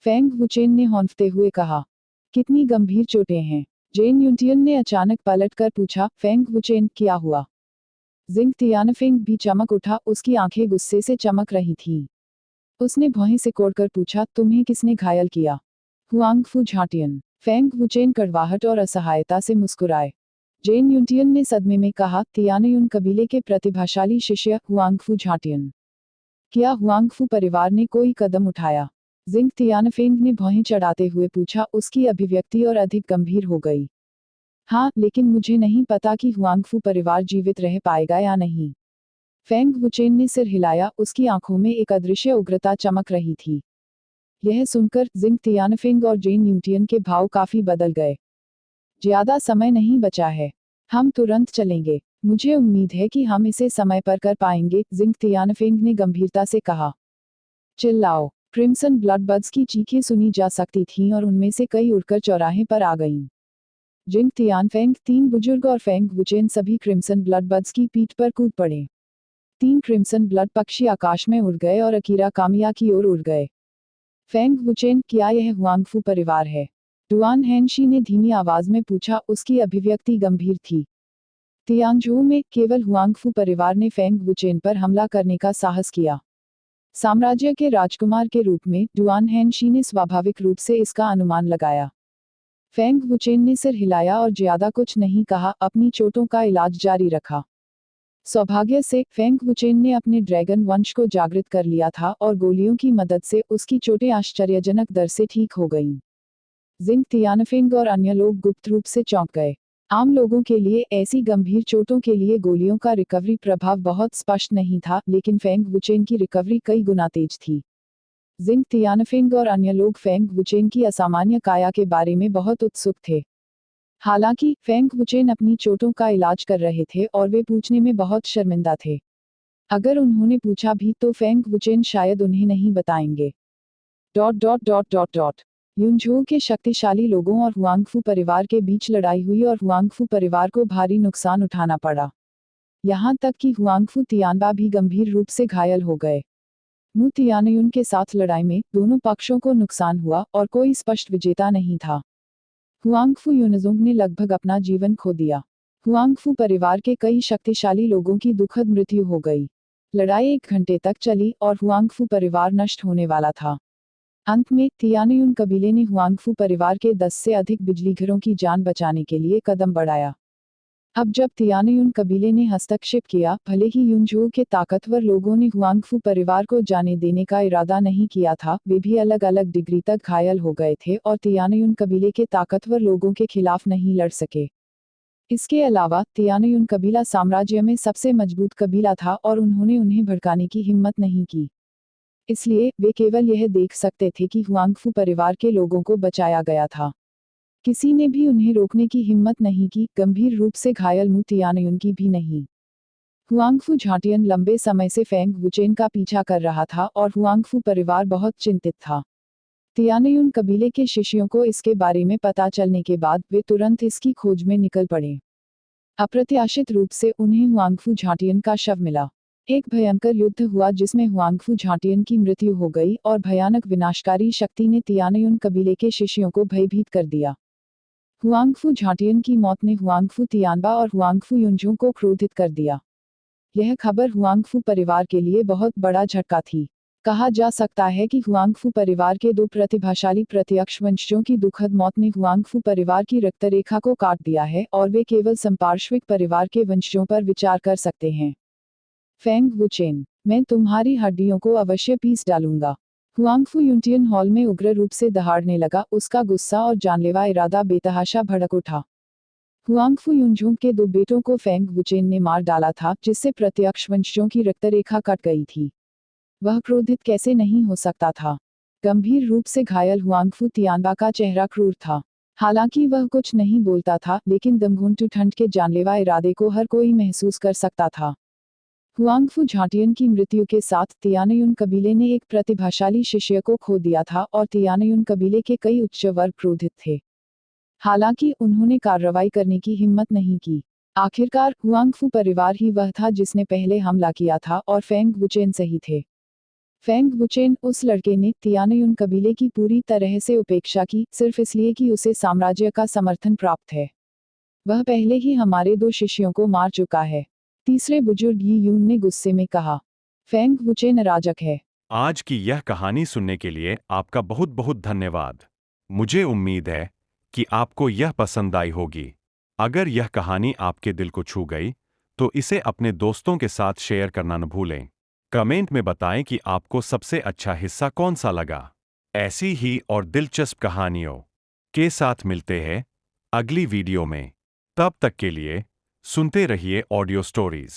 फेंग वुचेन ने हौंफते हुए कहा। कितनी गंभीर चोटें हैं? जेन यूटियन ने अचानक पलटकर पूछा। फेंग वुचेन, क्या हुआ? जिंग तियानफेंग भी चमक उठा, उसकी आंखें गुस्से से चमक रही थीं। उसने भौहें सिकोड़कर पूछा, तुम्हें किसने घायल किया? हुआंगफू झाटियन। फेंग वुचेन कड़वाहट और असहायता से मुस्कुराए। जेन यूटियन ने सदमे में कहा, तियानयुन कबीले के प्रतिभाशाली शिष्य हुआंगफू झाटियन। क्या हुआंगफू परिवार ने कोई कदम उठाया? जिंग तियानफेंग ने भौहें चढ़ाते हुए पूछा, उसकी अभिव्यक्ति और अधिक गंभीर हो गई। हाँ, लेकिन मुझे नहीं पता कि हुआंगफू परिवार जीवित रह पाएगा या नहीं। फेंग वुचेन ने सिर हिलाया, उसकी आंखों में एक अदृश्य उग्रता चमक रही थी। यह सुनकर जिंग तियानफिंग और जेन न्यूटियन के भाव काफी बदल गए। ज्यादा समय नहीं बचा है। हम तुरंत चलेंगे। मुझे उम्मीद है कि हम इसे समय पर कर पाएंगे, जिंग तियानफिंग ने गंभीरता से कहा। चिल्लाओ। क्रिम्सन ब्लडबड्स की चीखें सुनी जा सकती थीं और उनमें से कई उड़कर चौराहे पर आ गईं। जिंग तियानफेंग, 3 बुजुर्ग और फेंग वुचेन सभी क्रिम्सन ब्लडबड्स की पीठ पर कूद पड़े। 3 क्रिम्सन ब्लड पक्षी आकाश में उड़ गए और अकीरा कामिया की ओर उड़ गए। फेंग वुचेन, क्या यह हुआंगफू परिवार है? डुआन हैनशी ने धीमी आवाज में पूछा, उसकी अभिव्यक्ति गंभीर थी। तियांगझू में केवल हुआंगफू परिवार ने फेंग वुचेन पर हमला करने का साहस किया। साम्राज्य के राजकुमार के रूप में डुआन हैनशी ने स्वाभाविक रूप से इसका अनुमान लगाया। फेंग वुचेन ने सिर हिलाया और ज्यादा कुछ नहीं कहा, अपनी चोटों का इलाज जारी रखा। सौभाग्य से फेंग वुचेन ने अपने ड्रैगन वंश को जागृत कर लिया था और गोलियों की मदद से उसकी चोटें आश्चर्यजनक दर से ठीक हो गईं। जिंग तियानफिंग और अन्य लोग गुप्त रूप से चौंक गए। आम लोगों के लिए ऐसी गंभीर चोटों के लिए गोलियों का रिकवरी प्रभाव बहुत स्पष्ट नहीं था, लेकिन फेंग वुचेन की रिकवरी कई गुना तेज थी। जिंग तियानफिंग और अन्य लोग फेंग वुचेन की असामान्य काया के बारे में बहुत उत्सुक थे। हालांकि फेंग वुचेन अपनी चोटों का इलाज कर रहे थे और वे पूछने में बहुत शर्मिंदा थे। अगर उन्होंने पूछा भी तो फेंग वुचेन शायद उन्हें नहीं बताएंगे। Dot dot dot dot dot Yunzhu के शक्तिशाली लोगों और हुआंगफू परिवार के बीच लड़ाई हुई और हुआंगफू परिवार को भारी नुकसान उठाना पड़ा। यहाँ तक कि हुआंगफू तियानबा भी गंभीर रूप से घायल हो गए। मु तियानयुन के साथ लड़ाई में दोनों पक्षों को नुकसान हुआ और कोई स्पष्ट विजेता नहीं था। हुआंगफू युनजुंग ने लगभग अपना जीवन खो दिया। हुआंगफू परिवार के कई शक्तिशाली लोगों की दुखद मृत्यु हो गई। लड़ाई 1 घंटे तक चली और हुआंगफू परिवार नष्ट होने वाला था। अंत में तियानयुन कबीले ने हुआंगफू परिवार के 10 से अधिक बिजलीघरों की जान बचाने के लिए कदम बढ़ाया। अब जब तियानयुन कबीले ने हस्तक्षेप किया, भले ही युनझू के ताकतवर लोगों ने हुआंगफू परिवार को जाने देने का इरादा नहीं किया था, वे भी अलग अलग डिग्री तक घायल हो गए थे और तियानयुन कबीले के ताकतवर लोगों के खिलाफ नहीं लड़ सके। इसके अलावा तियानयुन कबीला साम्राज्य में सबसे मजबूत कबीला था और उन्होंने उन्हें भड़काने की हिम्मत नहीं की। इसलिए वे केवल यह देख सकते थे कि हुआंगफू परिवार के लोगों को बचाया गया था। किसी ने भी उन्हें रोकने की हिम्मत नहीं की, गंभीर रूप से घायल मु तियानयुन की भी नहीं। हुआंगफू झाटियन लंबे समय से फेंग वुचेन का पीछा कर रहा था और हुआंगफू परिवार बहुत चिंतित था। तियानयुन कबीले के शिष्यों को इसके बारे में पता चलने के बाद वे तुरंत इसकी खोज में निकल पड़े। अप्रत्याशित रूप से उन्हें हुआंगफू झाटियन का शव मिला। एक भयंकर युद्ध हुआ जिसमें हुआंगफू झाटियन की मृत्यु हो गई और भयानक विनाशकारी शक्ति ने तियानयुन कबीले के शिष्यों को भयभीत कर दिया। हुआंगफू झाटियन की मौत ने हुआंगफू तियानबा और हुआंगफू युनझू को क्रोधित कर दिया। यह खबर हुआंगफू परिवार के लिए बहुत बड़ा झटका थी। कहा जा सकता है कि हुआंगफू परिवार के 2 प्रतिभाशाली प्रत्यक्ष वंशजों की दुखद मौत ने हुआंगफू परिवार की रक्तरेखा को काट दिया है और वे केवल संपार्श्विक परिवार के वंशजों पर विचार कर सकते हैं। फेंग वुचेन, मैं तुम्हारी हड्डियों को अवश्य पीस डालूंगा। हुआंगफू यूनियन हॉल में उग्र रूप से दहाड़ने लगा, उसका गुस्सा और जानलेवा इरादा बेतहाशा भड़क उठा। हुआंगफू युनझू के 2 बेटों को फेंग वुचेन ने मार डाला था, जिससे प्रत्यक्ष वंशजों की रक्तरेखा कट गई थी। वह क्रोधित कैसे नहीं हो सकता था? गंभीर रूप से घायल हुआंगफू तियानबा का चेहरा क्रूर था। हालांकि वह कुछ नहीं बोलता था, लेकिन दमघुंटू ठंड के जानलेवा इरादे को हर कोई महसूस कर सकता था। हुआंगफू झाटियन की मृत्यु के साथ तियानयुन कबीले ने एक प्रतिभाशाली शिष्य को खो दिया था और तियानयुन कबीले के कई उच्च वर्ग क्रोधित थे। हालांकि उन्होंने कार्रवाई करने की हिम्मत नहीं की। आखिरकार हुआंगफू परिवार ही वह था जिसने पहले हमला किया था और फेंग वुचेन सही थे। फेंग वुचेन, उस लड़के ने तियानयुन कबीले की पूरी तरह से उपेक्षा की, सिर्फ इसलिए कि उसे साम्राज्य का समर्थन प्राप्त है। वह पहले ही हमारे 2 शिष्यों को मार चुका है। तीसरे बुजुर्ग यी यून ने गुस्से में कहा। फेंग वुचेन अराजक है। आज की यह कहानी सुनने के लिए आपका बहुत बहुत धन्यवाद। मुझे उम्मीद है कि आपको यह पसंद आई होगी। अगर यह कहानी आपके दिल को छू गई, तो इसे अपने दोस्तों के साथ शेयर करना न भूलें। कमेंट में बताएं कि आपको सबसे अच्छा हिस्सा कौन सा लगा। ऐसी ही और दिलचस्प कहानियों के साथ मिलते हैं अगली वीडियो में। तब तक के लिए सुनते रहिए ऑडियो स्टोरीज।